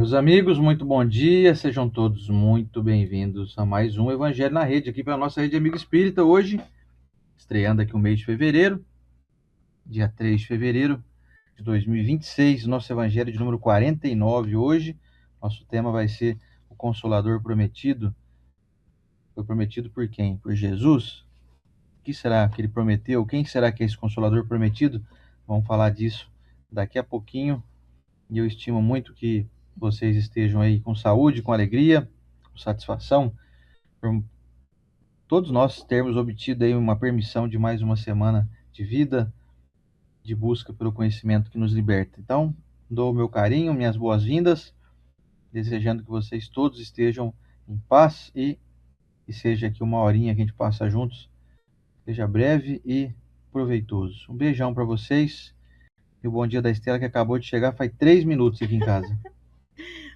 Caros amigos, muito bom dia, sejam todos muito bem-vindos a mais um Evangelho na Rede, aqui pela nossa Rede Amigo Espírita, hoje, estreando aqui o mês de fevereiro, dia 3 de fevereiro de 2026, nosso Evangelho de número 49 hoje, nosso tema vai ser o Consolador Prometido. Foi prometido por quem? Por Jesus? O que será que ele prometeu? Quem será que é esse Consolador Prometido? Vamos falar disso daqui a pouquinho. E eu estimo muito que vocês estejam aí com saúde, com alegria, com satisfação, por todos nós termos obtido aí uma permissão de mais uma semana de vida, de busca pelo conhecimento que nos liberta. Então, dou o meu carinho, minhas boas-vindas, desejando que vocês todos estejam em paz e que seja aqui uma horinha que a gente passa juntos, seja breve e proveitoso. Um beijão para vocês e o bom dia da Estela, que acabou de chegar faz 3 minutos aqui em casa.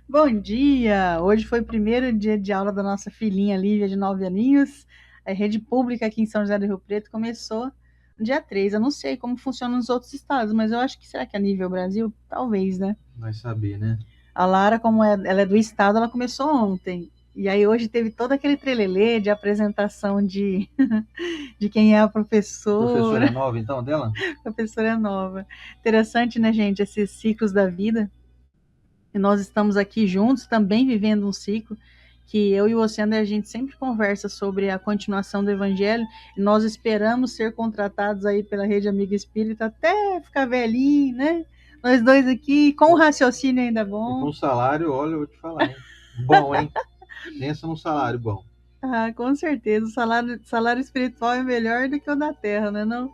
Bom dia! Hoje foi o primeiro dia de aula da nossa filhinha Lívia, de 9 aninhos. A rede pública aqui em São José do Rio Preto começou no dia 3. Eu não sei como funciona nos outros estados, mas eu acho que será que a nível Brasil? Talvez, né? Vai saber, né? A Lara, ela é do estado, ela começou ontem. E aí hoje teve todo aquele trelelê de apresentação de, de quem é a Professora professora. nova, então, dela? Professora nova. Interessante, né, gente? Esses ciclos da vida. E nós estamos aqui juntos, também vivendo um ciclo que eu e o Oceano, a gente sempre conversa sobre a continuação do Evangelho, e nós esperamos ser contratados aí pela Rede Amiga Espírita até ficar velhinho, né? Nós dois aqui, com o raciocínio ainda E com bom. salário, olha, eu vou te falar, hein? Bom, hein? Pensa num salário bom. Ah, com certeza, o salário espiritual é melhor do que o da terra, né não?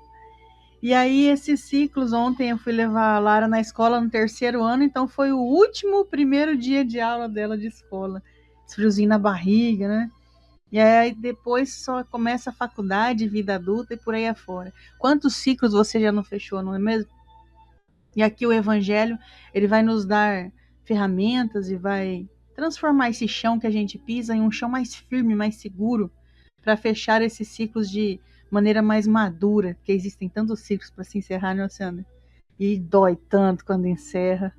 E aí, esses ciclos, ontem eu fui levar a Lara na escola no terceiro ano, então foi o primeiro dia de aula dela de escola. Esse friozinho na barriga, né? E aí depois só começa a faculdade, vida adulta e por aí afora. Quantos ciclos você já não fechou, não é mesmo? E aqui o Evangelho, ele vai nos dar ferramentas e vai transformar esse chão que a gente pisa em um chão mais firme, mais seguro, para fechar esses ciclos de maneira mais madura, porque existem tantos ciclos para se encerrar, né, Oceana? E dói tanto quando encerra.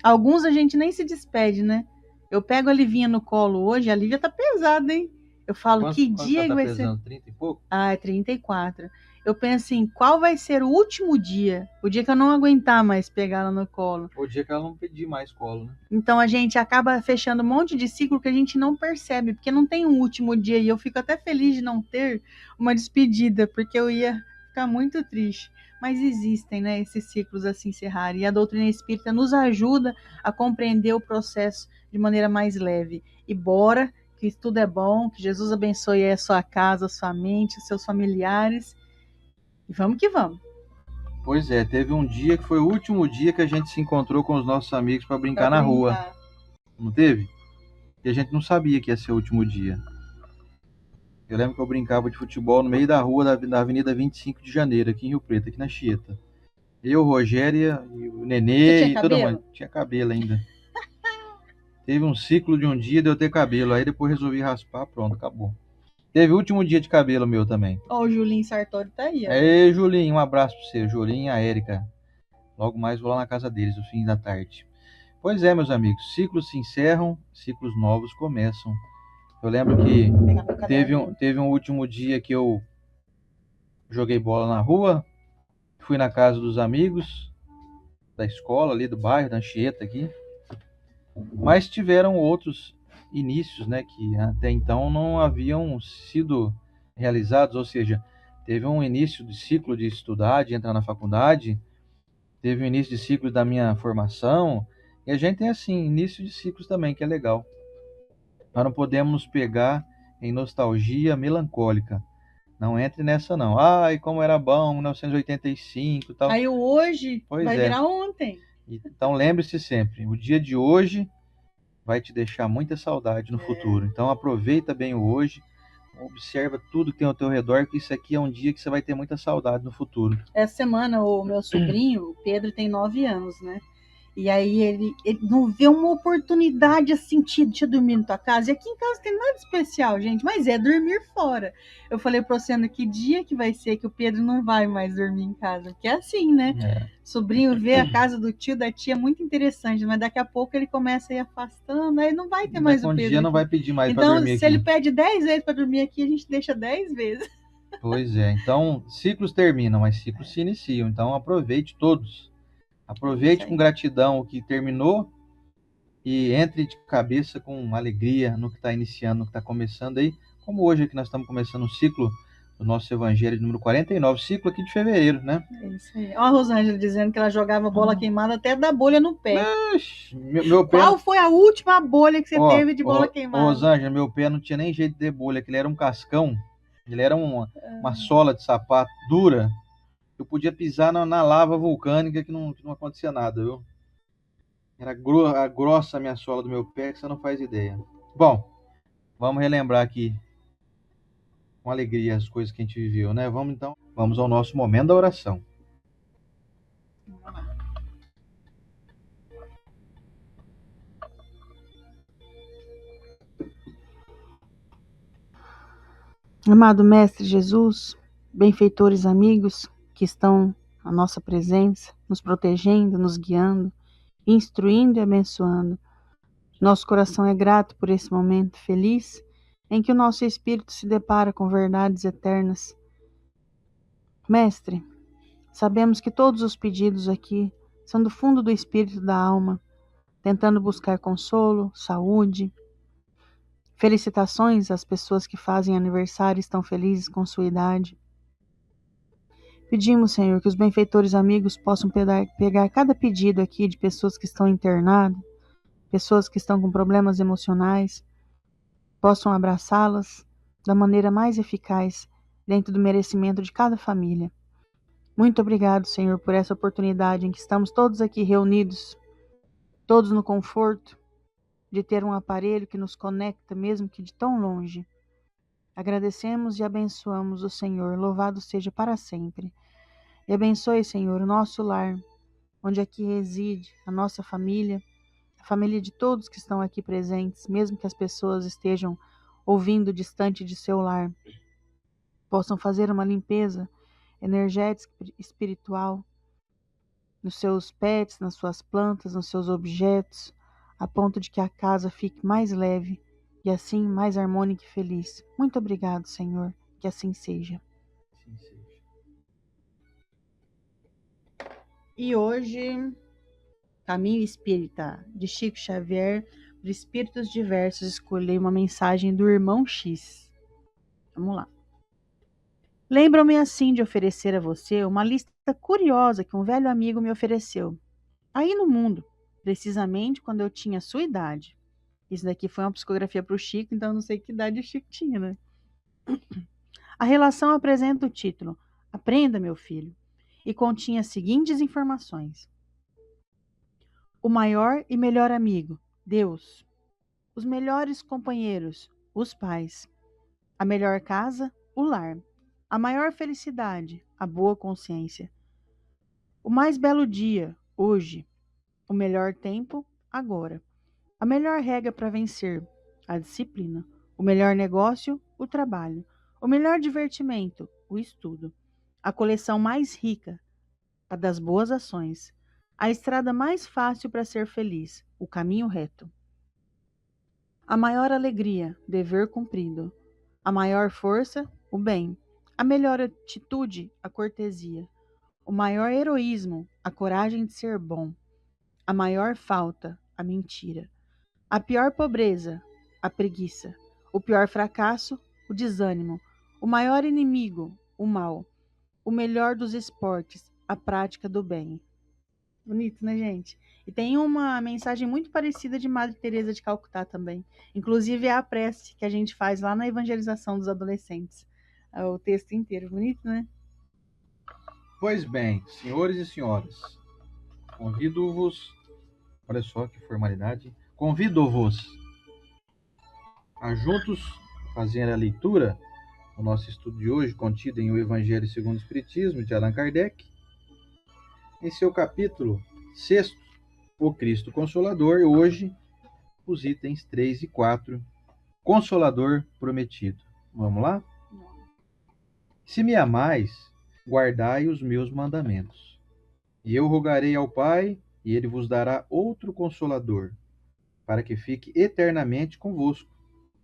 Alguns a gente nem se despede, né? Eu pego a Livinha no colo hoje, a Lívia tá pesada, hein? Eu falo, que Quanto ela dia que tá vai ser? pesando? 30 e pouco? Ah, é 34. Eu penso assim, qual vai ser o último dia? O dia que eu não aguentar mais pegar ela no colo. O dia que ela não pedir mais colo, né? Então a gente acaba fechando um monte de ciclo que a gente não percebe, porque não tem um último dia. E eu fico até feliz de não ter uma despedida, porque eu ia ficar muito triste. Mas existem, né, esses ciclos a se encerrarem. E a doutrina espírita nos ajuda a compreender o processo de maneira mais leve. E bora, que tudo é bom, que Jesus abençoe a sua casa, a sua mente, os seus familiares. E vamos que vamos. Pois é, teve um dia que foi o último dia que a gente se encontrou com os nossos amigos para Pra brincar na rua. brincar. Não teve? E a gente não sabia que ia ser o último dia. Eu lembro que eu brincava de futebol no meio da rua da Avenida 25 de Janeiro, aqui em Rio Preto, aqui na Chieta. Eu, Rogéria, e o Você Nenê tinha e todo mundo. cabelo? Tinha cabelo ainda. Teve um ciclo de um dia de eu ter cabelo, aí depois resolvi raspar, pronto, acabou. Teve o último dia de cabelo meu também. Ó, o Julinho Sartori tá aí, ó. Ei, Julinho, um abraço pra você, Julinho e a Érica. Logo mais vou lá na casa deles, no fim da tarde. Pois é, meus amigos, ciclos se encerram, ciclos novos começam. Eu lembro que teve um último dia que eu joguei bola na rua, fui na casa dos amigos da escola ali do bairro, da Anchieta aqui, mas tiveram outros inícios, né, que até então não haviam sido realizados, ou seja, teve um início de ciclo de estudar, de entrar na faculdade, teve o início de ciclo da minha formação, e a gente tem assim, início de ciclos também, que é legal. Nós não podemos nos pegar em nostalgia melancólica. Não entre nessa não. Ai, como era bom, 1985 e tal. Aí o hoje Pois vai é. virar ontem. Então lembre-se sempre, o dia de hoje vai te deixar muita saudade no futuro. Então aproveita bem o hoje, observa tudo que tem ao teu redor, que isso aqui é um dia que você vai ter muita saudade no futuro. Essa semana o meu sobrinho, o Pedro, tem 9 anos, né? E aí ele não vê uma oportunidade assim de dormir na tua casa. E aqui em casa tem nada especial, gente, mas é dormir fora. Eu falei pro Luciano que dia que vai ser que o Pedro não vai mais dormir em casa. Porque é assim, né? É. Sobrinho vê a casa do tio, da tia, muito interessante, mas daqui a pouco ele começa a ir afastando, aí não vai ter mais o Um Pedro dia não aqui. vai pedir mais para Então, dormir se aqui. ele pede 10 vezes para dormir aqui, a gente deixa 10 vezes. Pois é. Então, ciclos terminam, mas ciclos se iniciam. Então, aproveite todos. Aproveite com gratidão o que terminou e entre de cabeça com alegria no que está iniciando, no que está começando aí. Como hoje aqui nós estamos começando um ciclo do nosso Evangelho de número 49, ciclo aqui de fevereiro, né? É isso aí. Ó a Rosângela dizendo que ela jogava bola queimada até dar bolha no pé. Meu pé. Qual foi a última bolha que você teve de bola queimada? Rosângela, meu pé não tinha nem jeito de ter bolha, que ele era um cascão, ele era uma sola de sapato dura. Eu podia pisar na lava vulcânica que não acontecia nada, viu? Era grossa a minha sola do meu pé, que você não faz ideia. Bom, vamos relembrar aqui com alegria as coisas que a gente viveu, né? Vamos ao nosso momento da oração. Amado Mestre Jesus, benfeitores amigos que estão à nossa presença, nos protegendo, nos guiando, instruindo e abençoando. Nosso coração é grato por esse momento feliz em que o nosso espírito se depara com verdades eternas. Mestre, sabemos que todos os pedidos aqui são do fundo do espírito e da alma, tentando buscar consolo, saúde. Felicitações às pessoas que fazem aniversário e estão felizes com sua idade. Pedimos, Senhor, que os benfeitores amigos possam pegar cada pedido aqui de pessoas que estão internadas, pessoas que estão com problemas emocionais, possam abraçá-las da maneira mais eficaz, dentro do merecimento de cada família. Muito obrigado, Senhor, por essa oportunidade em que estamos todos aqui reunidos, todos no conforto de ter um aparelho que nos conecta, mesmo que de tão longe. Agradecemos e abençoamos o Senhor, louvado seja para sempre. E abençoe, Senhor, o nosso lar, onde aqui reside a nossa família, a família de todos que estão aqui presentes, mesmo que as pessoas estejam ouvindo distante de seu lar, possam fazer uma limpeza energética e espiritual nos seus pets, nas suas plantas, nos seus objetos, a ponto de que a casa fique mais leve e assim mais harmônica e feliz. Muito obrigado, Senhor, que assim seja. E hoje, Caminho Espírita, de Chico Xavier, por Espíritos Diversos, escolhi uma mensagem do Irmão X. Vamos lá. Lembro-me assim de oferecer a você uma lista curiosa que um velho amigo me ofereceu. Aí no mundo, precisamente quando eu tinha sua idade. Isso daqui foi uma psicografia para o Chico, então eu não sei que idade o Chico tinha, né? A relação apresenta o título Aprenda, meu filho, e continha as seguintes informações. O maior e melhor amigo, Deus. Os melhores companheiros, os pais. A melhor casa, o lar. A maior felicidade, a boa consciência. O mais belo dia, hoje. O melhor tempo, agora. A melhor regra para vencer, a disciplina. O melhor negócio, o trabalho. O melhor divertimento, o estudo. A coleção mais rica, a das boas ações. A estrada mais fácil para ser feliz, o caminho reto. A maior alegria, dever cumprido. A maior força, o bem. A melhor atitude, a cortesia. O maior heroísmo, a coragem de ser bom. A maior falta, a mentira. A pior pobreza, a preguiça. O pior fracasso, o desânimo. O maior inimigo, o mal. O melhor dos esportes, a prática do bem. Bonito, né, gente? E tem uma mensagem muito parecida de Madre Teresa de Calcutá também. Inclusive é a prece que a gente faz lá na evangelização dos adolescentes. É o texto inteiro. Bonito, né? Pois bem, senhores e senhoras, convido-vos, olha só que formalidade, convido-vos a juntos fazer a leitura do nosso estudo de hoje, contido em O Evangelho segundo o Espiritismo, de Allan Kardec, em seu capítulo 6, o Cristo Consolador, e hoje os itens 3 e 4, Consolador prometido. Vamos lá? Se me amais, guardai os meus mandamentos. E eu rogarei ao Pai, e ele vos dará outro Consolador, para que fique eternamente convosco,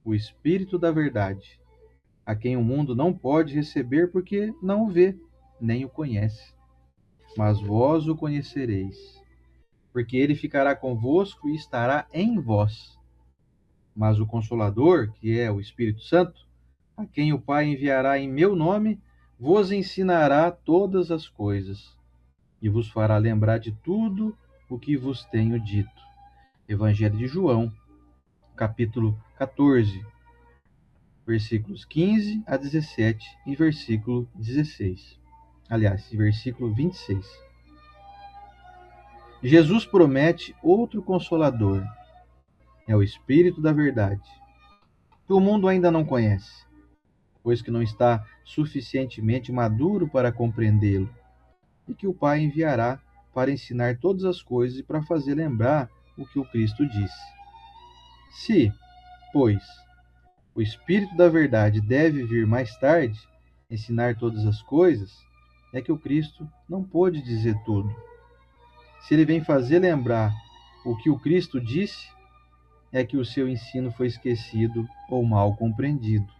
o Espírito da verdade, a quem o mundo não pode receber porque não o vê, nem o conhece. Mas vós o conhecereis, porque ele ficará convosco e estará em vós. Mas o Consolador, que é o Espírito Santo, a quem o Pai enviará em meu nome, vos ensinará todas as coisas e vos fará lembrar de tudo o que vos tenho dito. Evangelho de João, capítulo 14, versículos 15 a 17 e versículo 16. Aliás, versículo 26. Jesus promete outro Consolador, é o Espírito da verdade, que o mundo ainda não conhece, pois que não está suficientemente maduro para compreendê-lo, e que o Pai enviará para ensinar todas as coisas e para fazer lembrar o que o Cristo disse. Se, pois, o Espírito da verdade deve vir mais tarde, ensinar todas as coisas, é que o Cristo não pôde dizer tudo. Se ele vem fazer lembrar o que o Cristo disse, é que o seu ensino foi esquecido ou mal compreendido.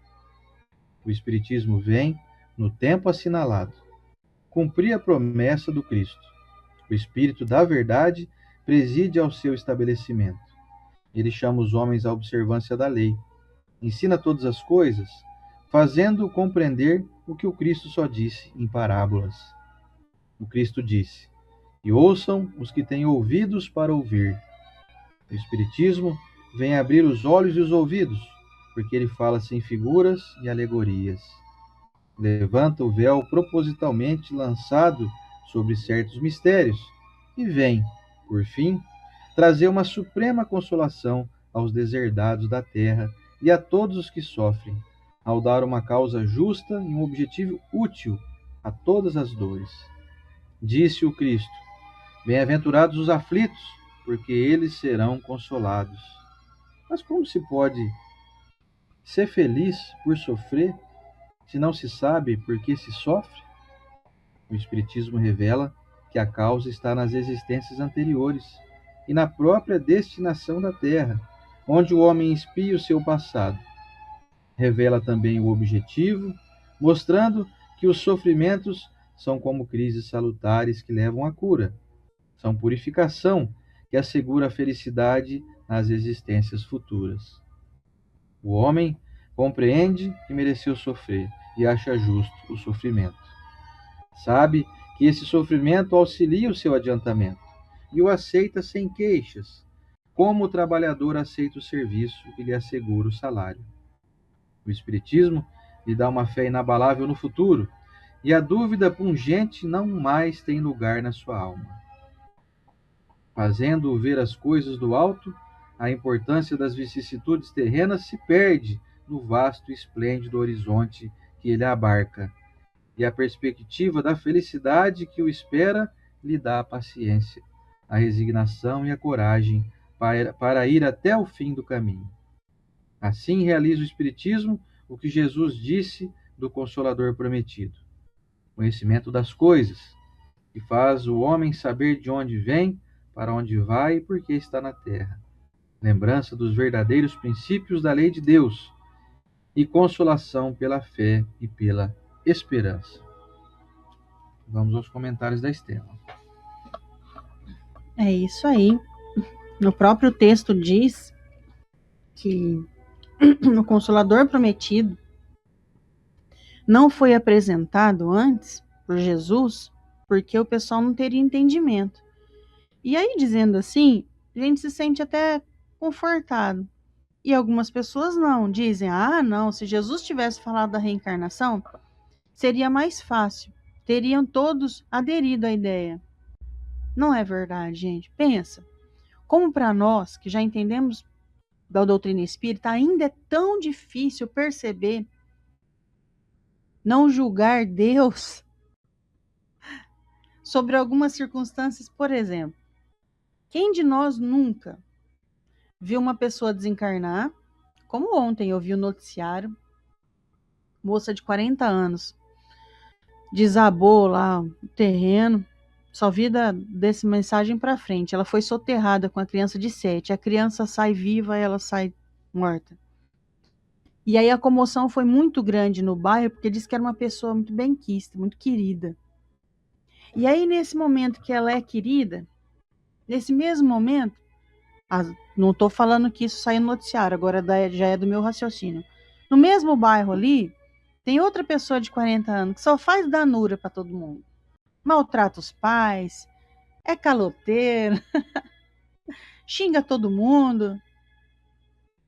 O Espiritismo vem, no tempo assinalado, cumprir a promessa do Cristo. O Espírito da verdade preside ao seu estabelecimento. Ele chama os homens à observância da lei. Ensina todas as coisas, fazendo compreender o que o Cristo só disse em parábolas. O Cristo disse: e ouçam os que têm ouvidos para ouvir. O Espiritismo vem abrir os olhos e os ouvidos, porque ele fala sem figuras e alegorias. Levanta o véu propositalmente lançado sobre certos mistérios e vem, por fim, trazer uma suprema consolação aos deserdados da terra e a todos os que sofrem, ao dar uma causa justa e um objetivo útil a todas as dores. Disse o Cristo: bem-aventurados os aflitos, porque eles serão consolados. Mas como se pode ser feliz por sofrer, se não se sabe por que se sofre? O Espiritismo revela que a causa está nas existências anteriores e na própria destinação da Terra, onde o homem espia o seu passado. Revela também o objetivo, mostrando que os sofrimentos são como crises salutares que levam à cura. São purificação que assegura a felicidade nas existências futuras. O homem compreende que mereceu sofrer e acha justo o sofrimento. Sabe que esse sofrimento auxilia o seu adiantamento e o aceita sem queixas, como o trabalhador aceita o serviço e lhe assegura o salário. O Espiritismo lhe dá uma fé inabalável no futuro, e a dúvida pungente não mais tem lugar na sua alma. Fazendo-o ver as coisas do alto, a importância das vicissitudes terrenas se perde no vasto e esplêndido horizonte que ele abarca, e a perspectiva da felicidade que o espera lhe dá a paciência, a resignação e a coragem para ir até o fim do caminho. Assim realiza o Espiritismo o que Jesus disse do Consolador prometido: conhecimento das coisas, que faz o homem saber de onde vem, para onde vai e por que está na terra. Lembrança dos verdadeiros princípios da lei de Deus e consolação pela fé e pela esperança. Vamos aos comentários da Estela. É isso aí. No próprio texto diz que o Consolador prometido não foi apresentado antes por Jesus porque o pessoal não teria entendimento. E aí, dizendo assim, a gente se sente até confortado. E algumas pessoas não, dizem: ah, não, se Jesus tivesse falado da reencarnação, seria mais fácil, teriam todos aderido à ideia. Não é verdade, gente. Pensa, como para nós, que já entendemos da doutrina espírita, ainda é tão difícil perceber, não julgar Deus sobre algumas circunstâncias, por exemplo. Quem de nós nunca viu uma pessoa desencarnar, como ontem eu vi o noticiário, moça de 40 anos, desabou lá o terreno, só vi dessa mensagem para frente. Ela foi soterrada com a criança de 7. A criança sai viva, ela sai morta. E aí a comoção foi muito grande no bairro, porque disse que era uma pessoa muito benquista, muito querida. E aí, nesse momento que ela é querida, nesse mesmo momento, não estou falando que isso saiu no noticiário, agora já é do meu raciocínio. No mesmo bairro ali, tem outra pessoa de 40 anos que só faz danura para todo mundo. Maltrata os pais, é caloteiro, xinga todo mundo.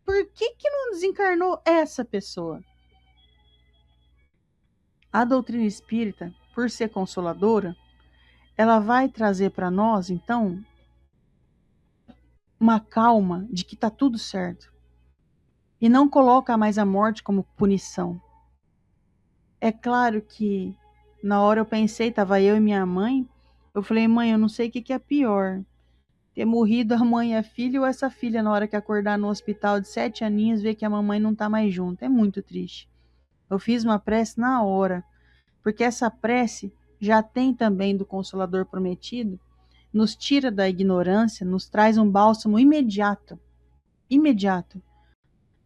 Por que não desencarnou essa pessoa? A doutrina espírita, por ser consoladora, ela vai trazer para nós, então, uma calma de que está tudo certo. E não coloca mais a morte como punição. É claro que, na hora eu pensei, estava eu e minha mãe, eu falei, mãe, eu não sei o que é pior. Ter morrido a mãe e a filha, ou essa filha, na hora que acordar no hospital de 7 aninhos, ver que a mamãe não está mais junto. É muito triste. Eu fiz uma prece na hora, porque essa prece já tem também do Consolador Prometido, nos tira da ignorância, nos traz um bálsamo imediato. Imediato.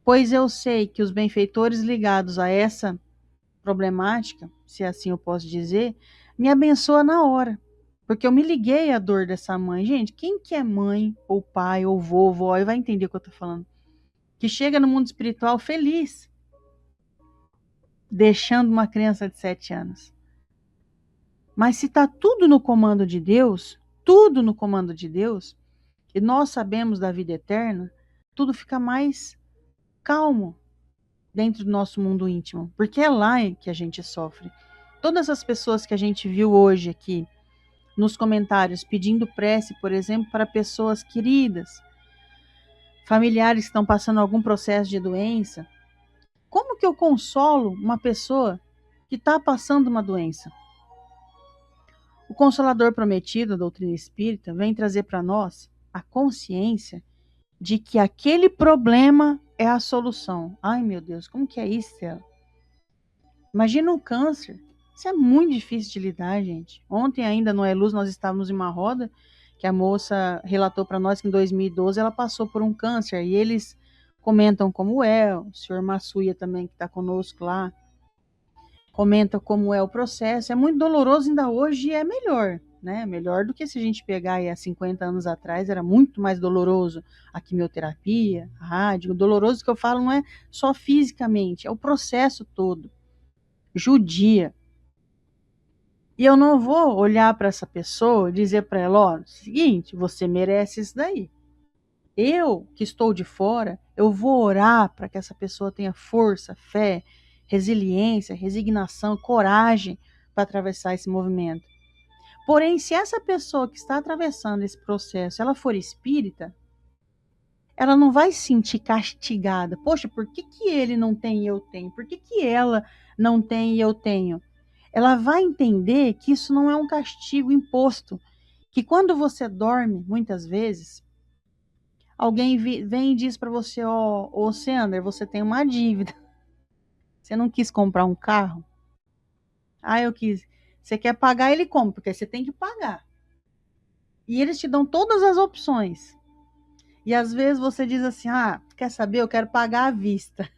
Pois eu sei que os benfeitores ligados a essa problemática, se assim eu posso dizer, me abençoa na hora. Porque eu me liguei à dor dessa mãe. Gente, quem que é mãe, ou pai, ou vovó, vai entender o que eu tô falando. Que chega no mundo espiritual feliz, deixando uma criança de 7 anos. Mas se está tudo no comando de Deus, tudo no comando de Deus, e nós sabemos da vida eterna, tudo fica mais calmo dentro do nosso mundo íntimo, porque é lá que a gente sofre. Todas as pessoas que a gente viu hoje aqui nos comentários pedindo prece, por exemplo, para pessoas queridas, familiares que estão passando algum processo de doença, como que eu consolo uma pessoa que está passando uma doença? O Consolador Prometido, a doutrina espírita, vem trazer para nós a consciência de que aquele problema é a solução. Ai, meu Deus, como que é isso, Céu? Imagina um câncer. Isso é muito difícil de lidar, gente. Ontem ainda no É Luz nós estávamos em uma roda que a moça relatou para nós que em 2012 ela passou por um câncer e eles comentam como é, o senhor Massuia também que está conosco lá, comenta como é o processo. É muito doloroso ainda hoje e é melhor, né? Melhor do que se a gente pegar aí há 50 anos atrás, era muito mais doloroso a quimioterapia, a rádio. O doloroso que eu falo não é só fisicamente, é o processo todo. Judia. E eu não vou olhar para essa pessoa e dizer para ela, ó, seguinte, você merece isso daí. Eu, que estou de fora, eu vou orar para que essa pessoa tenha força, fé, resiliência, resignação, coragem para atravessar esse movimento. Porém, se essa pessoa que está atravessando esse processo, ela for espírita, ela não vai se sentir castigada. Poxa, por que ele não tem e eu tenho? Por que ela não tem e eu tenho? Ela vai entender que isso não é um castigo imposto. Que quando você dorme, muitas vezes, alguém vem e diz para você, ô Sander, você tem uma dívida. Você não quis comprar um carro? Ah, eu quis. Você quer pagar, ele compra, porque você tem que pagar. E eles te dão todas as opções. E às vezes você diz assim, quer saber, eu quero pagar à vista.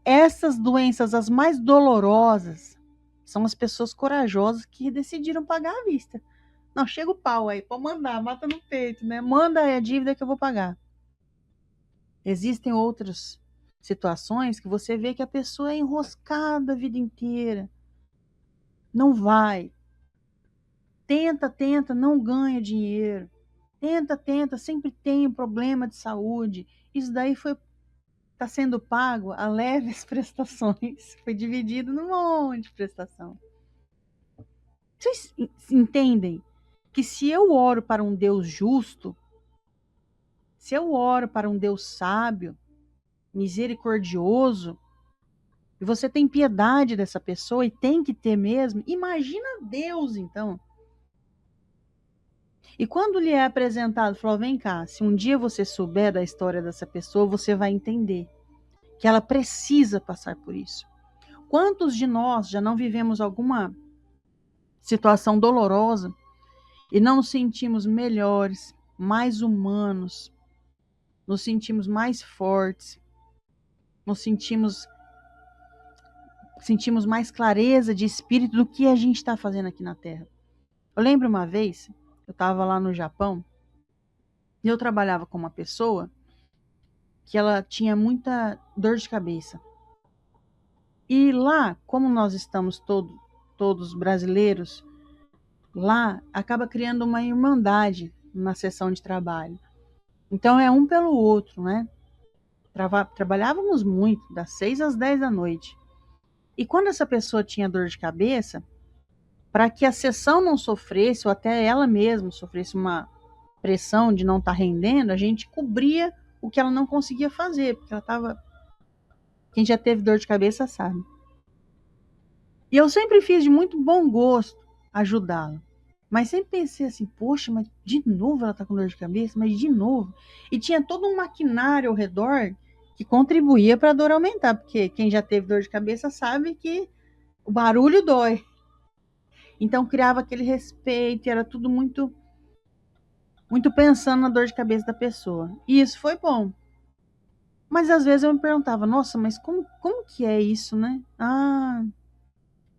Essas doenças, as mais dolorosas, são as pessoas corajosas que decidiram pagar à vista. Não, chega o pau aí, pode mandar, mata no peito, né? Manda a dívida que eu vou pagar. Existem outras situações que você vê que a pessoa é enroscada a vida inteira. Não vai. Tenta, não ganha dinheiro. Tenta, sempre tem um problema de saúde. Isso daí está sendo pago a leves prestações. Foi dividido num monte de prestação. Vocês entendem que se eu oro para um Deus justo, se eu oro para um Deus sábio, misericordioso, e você tem piedade dessa pessoa, e tem que ter mesmo, imagina Deus, então. E quando lhe é apresentado, falou: vem cá, se um dia você souber da história dessa pessoa, você vai entender que ela precisa passar por isso. Quantos de nós já não vivemos alguma situação dolorosa e não nos sentimos melhores, mais humanos, nos sentimos mais fortes, nos sentimos mais clareza de espírito do que a gente está fazendo aqui na Terra. Eu lembro uma vez, eu estava lá no Japão, e eu trabalhava com uma pessoa que ela tinha muita dor de cabeça. E lá, como nós estamos todos brasileiros, lá acaba criando uma irmandade na sessão de trabalho. Então é um pelo outro, né? Trabalhávamos muito, das 6 às 10 da noite. E quando essa pessoa tinha dor de cabeça, para que a sessão não sofresse, ou até ela mesma sofresse uma pressão de não estar rendendo, a gente cobria o que ela não conseguia fazer, porque ela estava... Quem já teve dor de cabeça sabe. E eu sempre fiz de muito bom gosto ajudá-la. Mas sempre pensei assim, poxa, mas de novo ela tá com dor de cabeça, mas de novo. E tinha todo um maquinário ao redor que contribuía para a dor aumentar, porque quem já teve dor de cabeça sabe que o barulho dói. Então criava aquele respeito, era tudo muito pensando na dor de cabeça da pessoa. E isso foi bom. Mas às vezes eu me perguntava, nossa, mas como que é isso, né? Ah,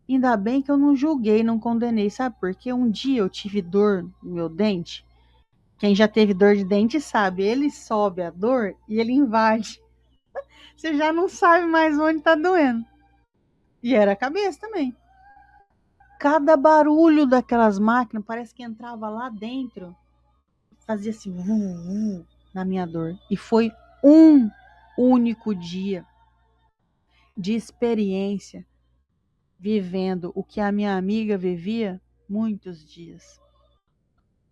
ainda bem que eu não julguei, não condenei, sabe? Porque um dia eu tive dor no meu dente. Quem já teve dor de dente sabe, ele sobe a dor e ele invade. Você já não sabe mais onde tá doendo. E era a cabeça também. Cada barulho daquelas máquinas parece que entrava lá dentro, fazia assim, na minha dor. E foi um único dia de experiência vivendo o que a minha amiga vivia muitos dias.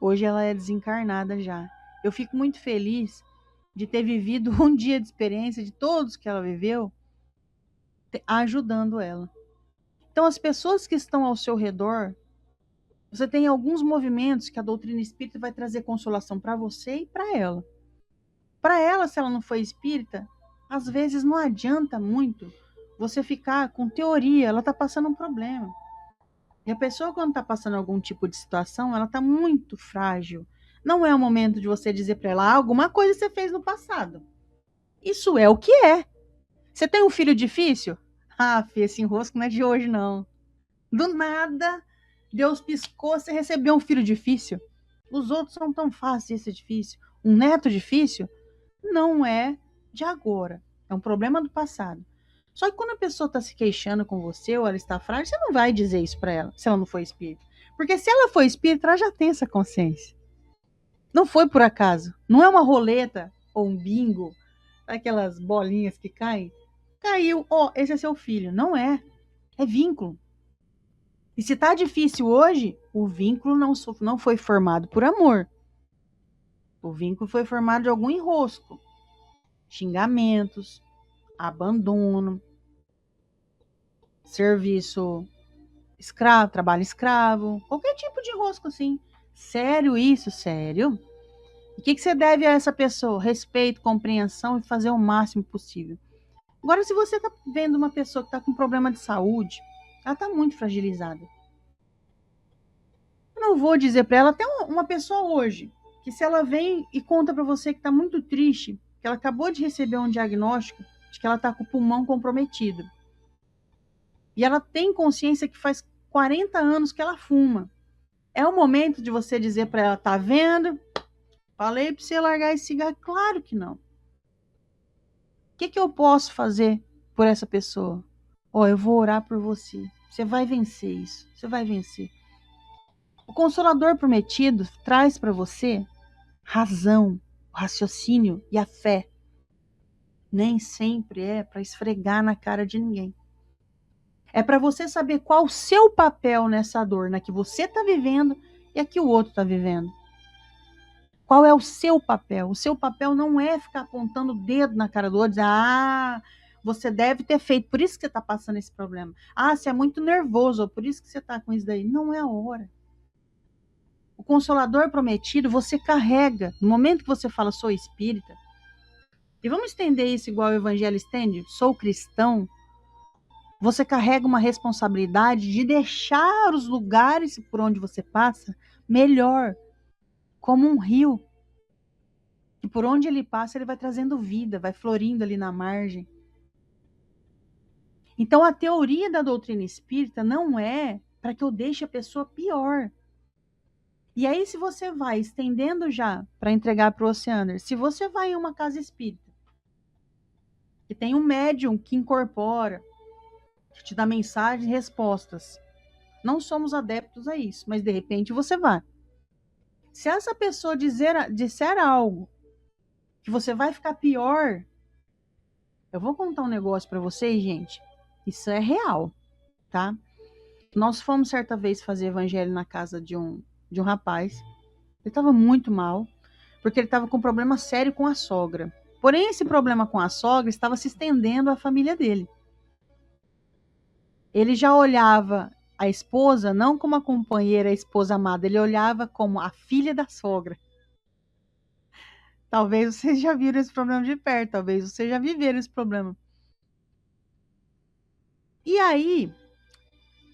Hoje ela é desencarnada já. Eu fico muito feliz de ter vivido um dia de experiência de todos que ela viveu, ajudando ela. Então, as pessoas que estão ao seu redor, você tem alguns movimentos que a doutrina espírita vai trazer consolação para você e para ela. Para ela, se ela não foi espírita, às vezes não adianta muito você ficar com teoria, ela está passando um problema. E a pessoa, quando está passando algum tipo de situação, ela está muito frágil. Não é o momento de você dizer para ela, alguma coisa você fez no passado. Isso é o que é. Você tem um filho difícil? Ah, filho, esse enrosco não é de hoje, não. Do nada, Deus piscou, você recebeu um filho difícil. Os outros são tão fáceis de ser difícil. Um neto difícil? Não é de agora. É um problema do passado. Só que quando a pessoa está se queixando com você ou ela está frágil, você não vai dizer isso para ela, se ela não for espírita. Porque se ela for espírita, ela já tem essa consciência. Não foi por acaso. Não é uma roleta ou um bingo, aquelas bolinhas que caem. Caiu, esse é seu filho. Não é. É vínculo. E se tá difícil hoje, o vínculo não foi formado por amor. O vínculo foi formado de algum enrosco. Xingamentos, abandono, serviço escravo, trabalho escravo, qualquer tipo de enrosco assim. Sério isso? Sério? E o que você deve a essa pessoa? Respeito, compreensão e fazer o máximo possível. Agora, se você está vendo uma pessoa que está com problema de saúde, ela está muito fragilizada. Eu não vou dizer para ela, até uma pessoa hoje, que se ela vem e conta para você que está muito triste, que ela acabou de receber um diagnóstico de que ela está com o pulmão comprometido. E ela tem consciência que faz 40 anos que ela fuma. É o momento de você dizer para ela, tá vendo? Falei para você largar esse cigarro. Claro que não. O que eu posso fazer por essa pessoa? Eu vou orar por você. Você vai vencer isso. Você vai vencer. O Consolador Prometido traz para você razão, o raciocínio e a fé. Nem sempre é para esfregar na cara de ninguém. É para você saber qual o seu papel nessa dor, na que você está vivendo e a que o outro está vivendo. Qual é o seu papel? O seu papel não é ficar apontando o dedo na cara do outro e dizer, você deve ter feito, por isso que você está passando esse problema. Você é muito nervoso, por isso que você está com isso daí. Não é a hora. O Consolador prometido, você carrega. No momento que você fala, sou espírita, e vamos estender isso igual o Evangelho estende, sou cristão, você carrega uma responsabilidade de deixar os lugares por onde você passa melhor, como um rio. E por onde ele passa, ele vai trazendo vida, vai florindo ali na margem. Então, a teoria da doutrina espírita não é para que eu deixe a pessoa pior. E aí, se você vai estendendo já para entregar para o Oceaner, se você vai em uma casa espírita, que tem um médium que incorpora, que te dá mensagens e respostas, não somos adeptos a isso, mas de repente você vai. Se essa pessoa disser algo que você vai ficar pior, eu vou contar um negócio para vocês, gente. Isso é real, tá? Nós fomos certa vez fazer evangelho na casa de um rapaz. Ele estava muito mal, porque ele estava com um problema sério com a sogra. Porém, esse problema com a sogra estava se estendendo à família dele. Ele já olhava a esposa não como a companheira, a esposa amada, ele olhava como a filha da sogra. Talvez vocês já viram esse problema de perto, talvez vocês já viveram esse problema. E aí,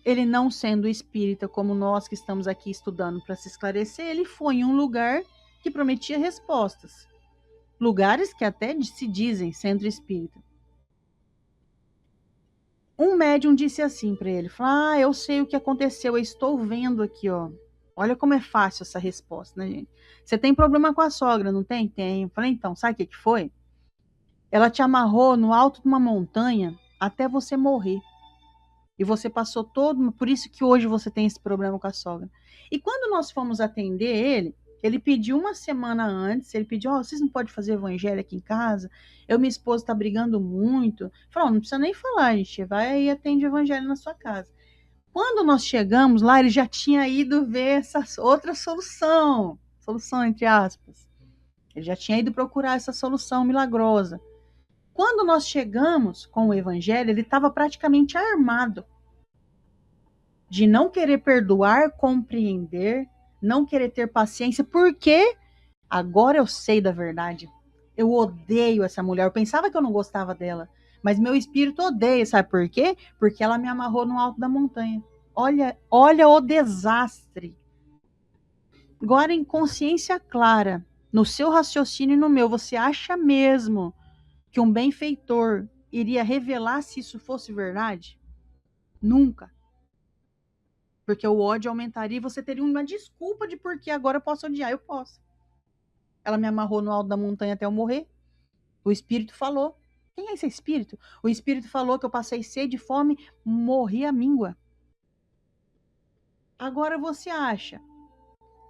ele não sendo espírita, como nós que estamos aqui estudando para se esclarecer, ele foi em um lugar que prometia respostas. Lugares que até se dizem centro espírita. Um médium disse assim para ele, falou, eu sei o que aconteceu, eu estou vendo aqui, ó. Olha como é fácil essa resposta, né, gente? Você tem problema com a sogra, não tem? Tem. Falei, então, sabe o que foi? Ela te amarrou no alto de uma montanha até você morrer. E você passou todo... Por isso que hoje você tem esse problema com a sogra. E quando nós fomos atender ele pediu uma semana antes, ele pediu, vocês não podem fazer evangelho aqui em casa? Minha esposa está brigando muito. Falou, não precisa nem falar, a gente vai e atende evangelho na sua casa. Quando nós chegamos lá, ele já tinha ido ver essa outra solução entre aspas. Ele já tinha ido procurar essa solução milagrosa. Quando nós chegamos com o evangelho, ele estava praticamente armado de não querer perdoar, compreender, não querer ter paciência, porque agora eu sei da verdade. Eu odeio essa mulher. Eu pensava que eu não gostava dela, mas meu espírito odeia, sabe por quê? Porque ela me amarrou no alto da montanha. Olha o desastre. Agora, em consciência clara, no seu raciocínio e no meu, você acha mesmo que um benfeitor iria revelar se isso fosse verdade? Nunca. Porque o ódio aumentaria e você teria uma desculpa de por que agora eu posso odiar. Eu posso. Ela me amarrou no alto da montanha até eu morrer. O espírito falou. Quem é esse espírito? O espírito falou que eu passei sede e fome, morri à míngua. Agora você acha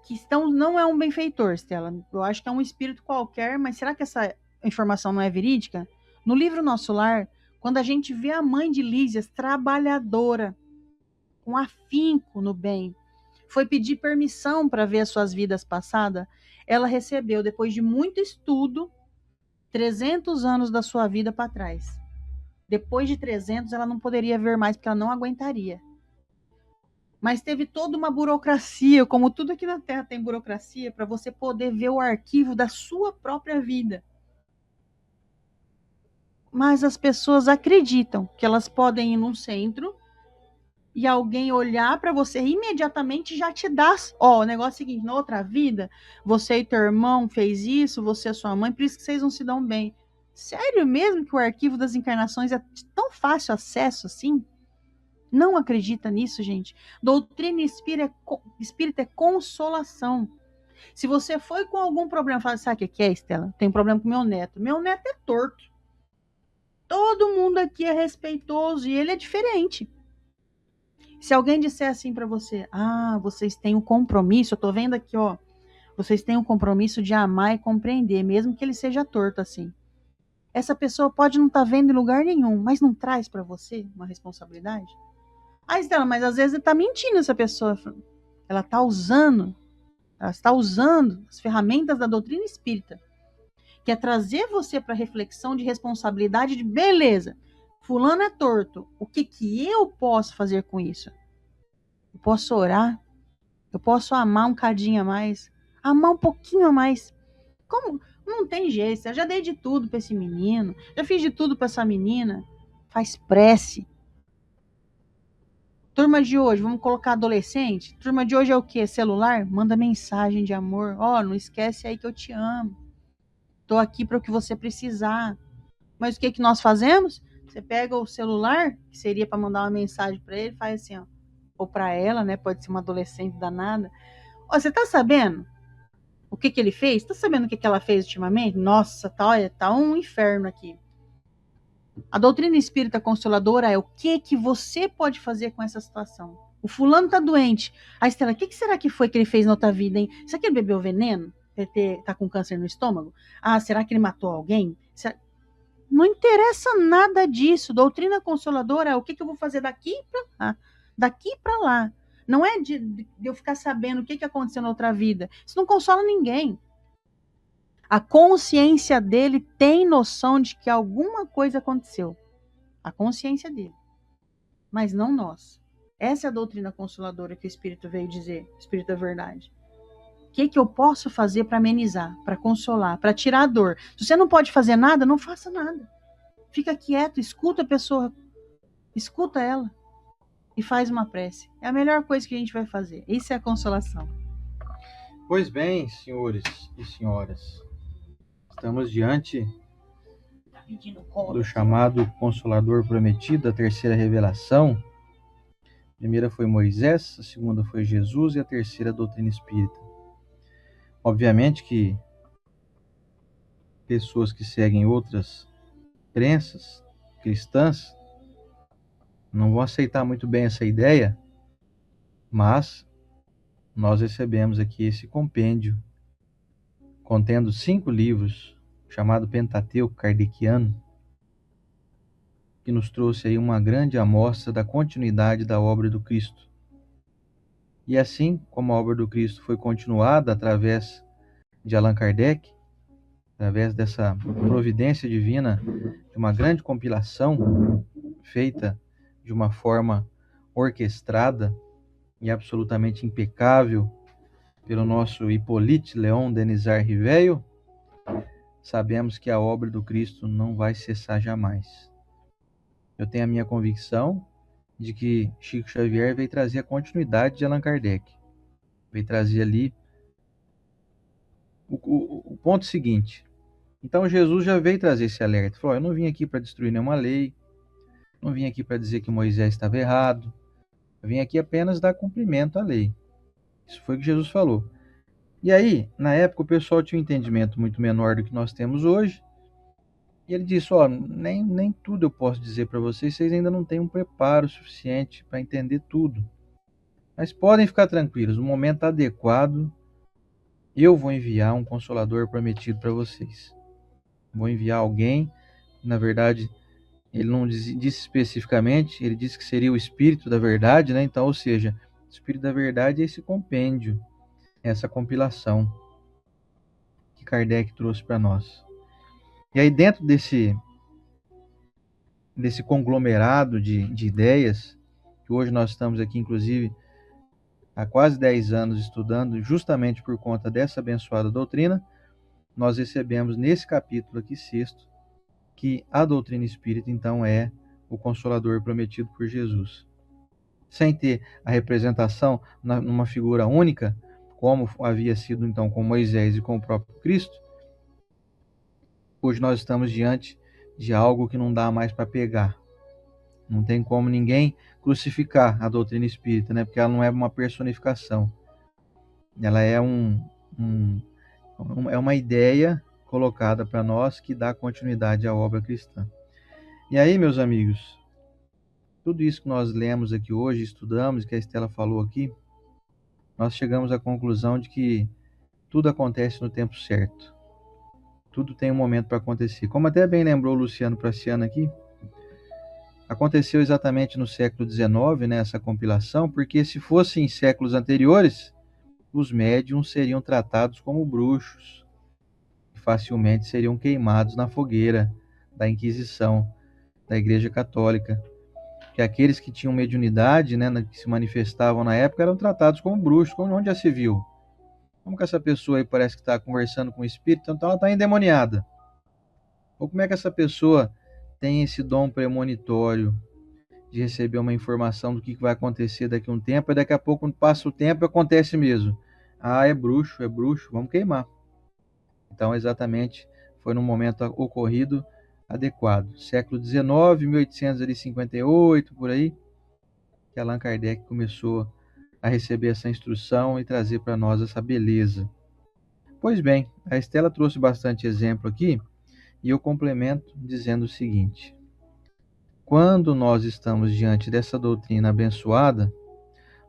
que não é um benfeitor, Stella? Eu acho que é um espírito qualquer, mas será que essa informação não é verídica? No livro Nosso Lar, quando a gente vê a mãe de Lísias, trabalhadora, com afinco no bem, foi pedir permissão para ver as suas vidas passadas, ela recebeu, depois de muito estudo, 300 anos da sua vida para trás. Depois de 300, ela não poderia ver mais, porque ela não aguentaria. Mas teve toda uma burocracia, como tudo aqui na Terra tem burocracia, para você poder ver o arquivo da sua própria vida. Mas as pessoas acreditam que elas podem ir num centro e alguém olhar para você e imediatamente já te dá, o negócio é o seguinte, na outra vida, você e teu irmão fez isso, você e sua mãe, por isso que vocês não se dão bem. Sério mesmo que o arquivo das encarnações é de tão fácil acesso assim? Não acredita nisso, gente. Doutrina espírita é consolação. Se você foi com algum problema, fala, sabe o que é, Estela? Tem problema com meu neto. Meu neto é torto. Todo mundo aqui é respeitoso e ele é diferente. Se alguém disser assim para você, vocês têm um compromisso, eu tô vendo aqui, vocês têm um compromisso de amar e compreender, mesmo que ele seja torto assim. Essa pessoa pode não estar vendo em lugar nenhum, mas não traz para você uma responsabilidade? Estela, mas às vezes está mentindo essa pessoa. Ela está usando as ferramentas da doutrina espírita, que é trazer você para a reflexão de responsabilidade de beleza. Fulano é torto. O que eu posso fazer com isso? Eu posso orar, Eu posso amar um cadinho a mais, amar um pouquinho a mais. Como? Não tem jeito. Eu já dei de tudo para esse menino, já fiz de tudo para essa menina. Faz prece. Turma de hoje, vamos colocar adolescente? Turma de hoje é o quê? Celular? Manda mensagem de amor. Ó, não esquece aí que eu te amo. Tô aqui para o que você precisar. Mas o que que nós fazemos? Você pega o celular, que seria para mandar uma mensagem para ele, faz assim, ó. Ou para ela, né? Pode ser uma adolescente danada. Ó, você tá sabendo o que que ele fez? Tá sabendo o que que ela fez ultimamente? Nossa, tá um inferno aqui. A doutrina espírita consoladora é o que que você pode fazer com essa situação. O fulano tá doente. A Estela, o que será que foi que ele fez na outra vida, hein? Será que ele bebeu veneno? Ele tá com câncer no estômago? Ah, será que ele matou alguém? Não interessa nada disso. Doutrina consoladora é o que que eu vou fazer daqui para lá. Daqui para lá. Não é de eu ficar sabendo o que que aconteceu na outra vida. Isso não consola ninguém. A consciência dele tem noção de que alguma coisa aconteceu. A consciência dele. Mas não nós. Essa é a doutrina consoladora que o Espírito veio dizer. O Espírito da verdade. O que que eu posso fazer para amenizar, para consolar, para tirar a dor? Se você não pode fazer nada, não faça nada. Fica quieto, escuta a pessoa, escuta ela e faz uma prece. É a melhor coisa que a gente vai fazer. Isso é a consolação. Pois bem, senhores e senhoras, estamos diante do chamado Consolador Prometido, a terceira revelação. A primeira foi Moisés, a segunda foi Jesus e a terceira a doutrina espírita. Obviamente que pessoas que seguem outras crenças cristãs não vão aceitar muito bem essa ideia, mas nós recebemos aqui esse compêndio contendo 5 livros, chamado Pentateuco Kardeciano, que nos trouxe aí uma grande amostra da continuidade da obra do Cristo. E assim como a obra do Cristo foi continuada através de Allan Kardec, através dessa providência divina, de uma grande compilação feita de uma forma orquestrada e absolutamente impecável pelo nosso Hippolyte Léon Denisard Rivello, sabemos que a obra do Cristo não vai cessar jamais. Eu tenho a minha convicção de que Chico Xavier veio trazer a continuidade de Allan Kardec. Veio trazer ali o ponto seguinte. Então Jesus já veio trazer esse alerta. Falou, eu não vim aqui para destruir nenhuma lei, não vim aqui para dizer que Moisés estava errado, eu vim aqui apenas dar cumprimento à lei. Isso foi o que Jesus falou. E aí, na época, o pessoal tinha um entendimento muito menor do que nós temos hoje. E ele disse, nem tudo eu posso dizer para vocês, vocês ainda não têm um preparo suficiente para entender tudo. Mas podem ficar tranquilos, no momento adequado, eu vou enviar um consolador prometido para vocês. Vou enviar alguém, na verdade, ele não disse especificamente, ele disse que seria o Espírito da Verdade, né? Então, ou seja, o Espírito da Verdade é esse compêndio, essa compilação que Kardec trouxe para nós. E aí, dentro desse conglomerado de ideias, que hoje nós estamos aqui, inclusive, há quase 10 anos estudando, justamente por conta dessa abençoada doutrina, nós recebemos nesse capítulo aqui, 6º, que a doutrina espírita, então, é o Consolador prometido por Jesus. Sem ter a representação numa figura única, como havia sido, então, com Moisés e com o próprio Cristo, hoje nós estamos diante de algo que não dá mais para pegar. Não tem como ninguém crucificar a doutrina espírita, né? Porque ela não é uma personificação. Ela é é uma ideia colocada para nós que dá continuidade à obra cristã. E aí, meus amigos, tudo isso que nós lemos aqui hoje, estudamos, que a Estela falou aqui, nós chegamos à conclusão de que tudo acontece no tempo certo. Tudo tem um momento para acontecer. Como até bem lembrou o Luciano Praciano aqui, aconteceu exatamente no século XIX, né, essa compilação, porque se fosse em séculos anteriores, os médiuns seriam tratados como bruxos, e facilmente seriam queimados na fogueira da Inquisição, da Igreja Católica. que aqueles que tinham mediunidade, né, que se manifestavam na época, eram tratados como bruxos, como onde já se viu. Como que essa pessoa aí parece que está conversando com o espírito, então ela está endemoniada? Ou como é que essa pessoa tem esse dom premonitório de receber uma informação do que vai acontecer daqui a um tempo, e daqui a pouco, quando passa o tempo, acontece mesmo. Ah, é bruxo, vamos queimar. Então, exatamente, foi num momento ocorrido adequado. Século XIX, 1858, por aí, que Allan Kardec começou a receber essa instrução e trazer para nós essa beleza. Pois bem, a Estela trouxe bastante exemplo aqui, e eu complemento dizendo o seguinte: quando nós estamos diante dessa doutrina abençoada,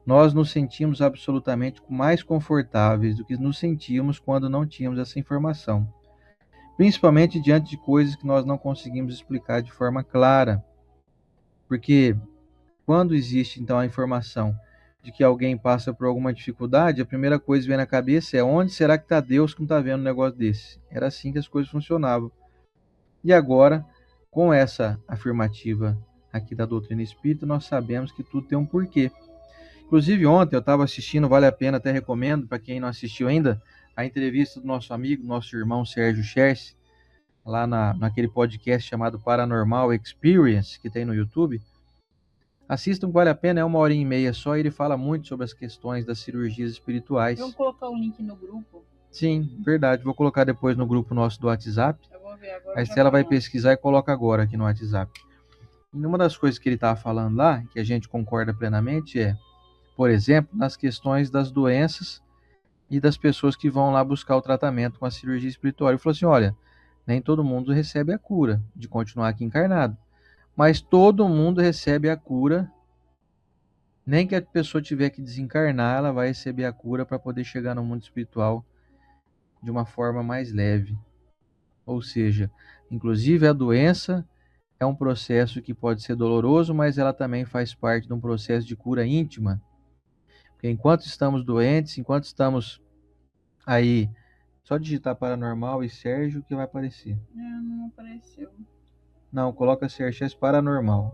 nós nos sentimos absolutamente mais confortáveis do que nos sentíamos quando não tínhamos essa informação, principalmente diante de coisas que nós não conseguimos explicar de forma clara, porque quando existe então a informação de que alguém passa por alguma dificuldade, a primeira coisa que vem na cabeça é: onde será que está Deus que não está vendo um negócio desse? Era assim que as coisas funcionavam. E agora, com essa afirmativa aqui da doutrina espírita, nós sabemos que tudo tem um porquê. Inclusive, ontem eu estava assistindo, vale a pena, até recomendo para quem não assistiu ainda, a entrevista do nosso amigo, nosso irmão Sérgio Scherce, lá naquele podcast chamado Paranormal Experience, que tem no YouTube. Assistam, vale a pena, é 1h30 só, e ele fala muito sobre as questões das cirurgias espirituais. Vamos colocar o link no grupo. Sim, verdade, vou colocar depois no grupo nosso do WhatsApp. Eu vou ver agora. A Estela vai pesquisar e coloca agora aqui no WhatsApp. E uma das coisas que ele estava falando lá, que a gente concorda plenamente, é, por exemplo, nas questões das doenças e das pessoas que vão lá buscar o tratamento com a cirurgia espiritual. Ele falou assim: olha, nem todo mundo recebe a cura de continuar aqui encarnado, mas todo mundo recebe a cura. Nem que a pessoa tiver que desencarnar, ela vai receber a cura para poder chegar no mundo espiritual de uma forma mais leve. Ou seja, inclusive a doença é um processo que pode ser doloroso, mas ela também faz parte de um processo de cura íntima. Porque enquanto estamos doentes, enquanto estamos aí, só digitar Paranormal e Sérgio que vai aparecer. Não apareceu. Não, coloca Sérgio Paranormal.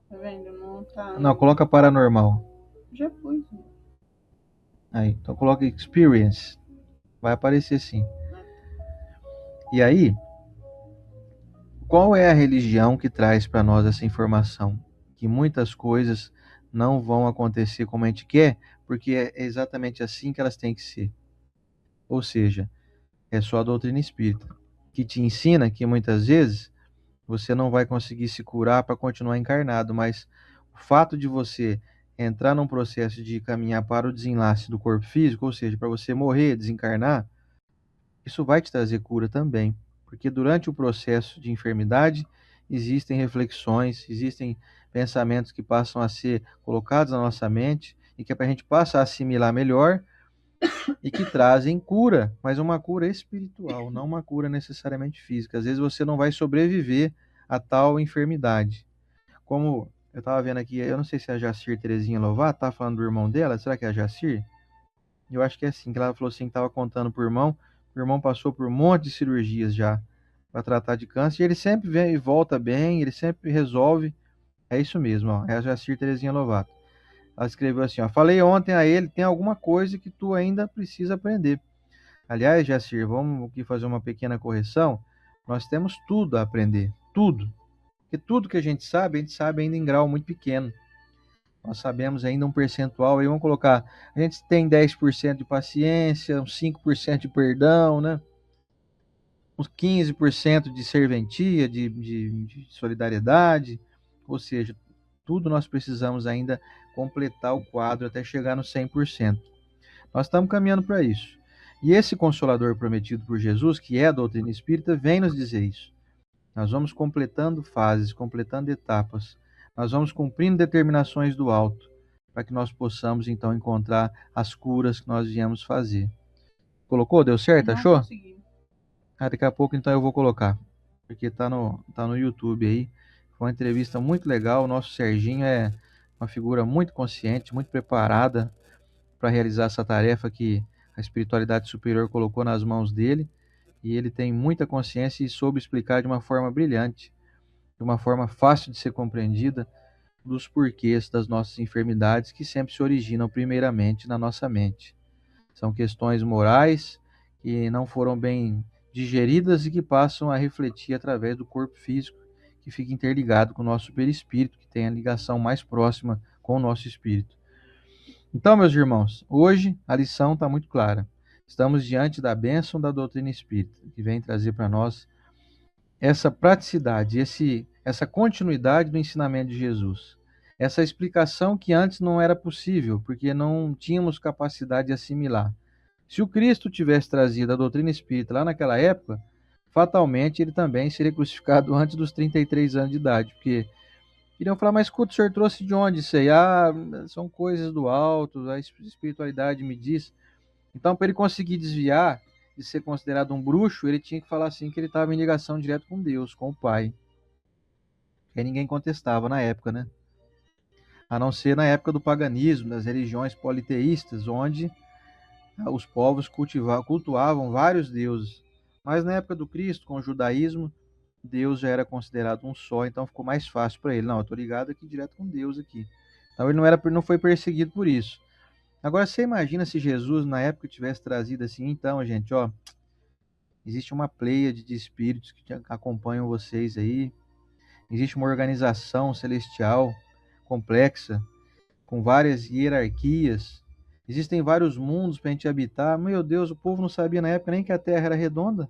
Tá vendo? Não tá. Não, coloca Paranormal. Já pus. Aí, então coloca Experience. Vai aparecer sim. E aí, qual é a religião que traz para nós essa informação? Que muitas coisas não vão acontecer como a gente quer, porque é exatamente assim que elas têm que ser. Ou seja, é só a doutrina espírita, que te ensina que muitas vezes você não vai conseguir se curar para continuar encarnado, mas o fato de você entrar num processo de caminhar para o desenlace do corpo físico, ou seja, para você morrer, desencarnar, isso vai te trazer cura também, porque durante o processo de enfermidade existem reflexões, existem pensamentos que passam a ser colocados na nossa mente e que a gente passa a assimilar melhor e que trazem cura, mas uma cura espiritual, não uma cura necessariamente física. Às vezes você não vai sobreviver a tal enfermidade. Como eu estava vendo aqui, eu não sei se é a Jacir Terezinha Lovato, tá falando do irmão dela, será que é a Jacir? Eu acho que é assim, que ela falou assim, que estava contando pro irmão, o irmão passou por um monte de cirurgias já para tratar de câncer, e ele sempre vem e volta bem, ele sempre resolve. É isso mesmo, ó, é a Jacir Terezinha Lovato. Ela escreveu assim, ó: falei ontem a ele, tem alguma coisa que tu ainda precisa aprender. Aliás, Jacir, vamos aqui fazer uma pequena correção. Nós temos tudo a aprender, tudo. Porque tudo que a gente sabe ainda em grau muito pequeno. Nós sabemos ainda um percentual, aí vamos colocar, a gente tem 10% de paciência, uns 5% de perdão, né? Uns 15% de serventia, de solidariedade, ou seja, tudo nós precisamos ainda completar o quadro até chegar no 100%. Nós estamos caminhando para isso. E esse Consolador prometido por Jesus, que é a doutrina espírita, vem nos dizer isso. Nós vamos completando fases, completando etapas. Nós vamos cumprindo determinações do alto, para que nós possamos, então, encontrar as curas que nós viemos fazer. Colocou? Deu certo? Não Achou? consegui. Daqui a pouco, então, eu vou colocar, porque tá no YouTube aí. Foi uma entrevista muito legal. O nosso Serginho é uma figura muito consciente, muito preparada para realizar essa tarefa que a espiritualidade superior colocou nas mãos dele, e ele tem muita consciência e soube explicar de uma forma brilhante de uma forma fácil de ser compreendida, dos porquês das nossas enfermidades que sempre se originam primeiramente na nossa mente. São questões morais que não foram bem digeridas e que passam a refletir através do corpo físico, que fica interligado com o nosso perispírito, que tem a ligação mais próxima com o nosso espírito. Então, meus irmãos, hoje a lição está muito clara. Estamos diante da bênção da doutrina espírita, que vem trazer para nós essa praticidade, essa continuidade do ensinamento de Jesus. Essa explicação que antes não era possível, porque não tínhamos capacidade de assimilar. Se o Cristo tivesse trazido a doutrina espírita lá naquela época, fatalmente ele também seria crucificado antes dos 33 anos de idade, porque iriam falar, mas escuta, o senhor trouxe de onde isso aí? Ah, são coisas do alto, a espiritualidade me diz. Então, para ele conseguir desviar de ser considerado um bruxo, ele tinha que falar assim que ele estava em ligação direta com Deus, com o Pai. Que ninguém contestava na época, né? A não ser na época do paganismo, das religiões politeístas, onde os povos cultuavam vários deuses. Mas na época do Cristo, com o judaísmo, Deus já era considerado um só, então ficou mais fácil para ele. Não, eu estou ligado aqui direto com Deus aqui. Então ele não foi perseguido por isso. Agora você imagina se Jesus na época tivesse trazido assim, então, gente, ó, existe uma pleiade de espíritos que acompanham vocês aí, existe uma organização celestial complexa, com várias hierarquias, existem vários mundos para a gente habitar. Meu Deus, o povo não sabia na época nem que a Terra era redonda.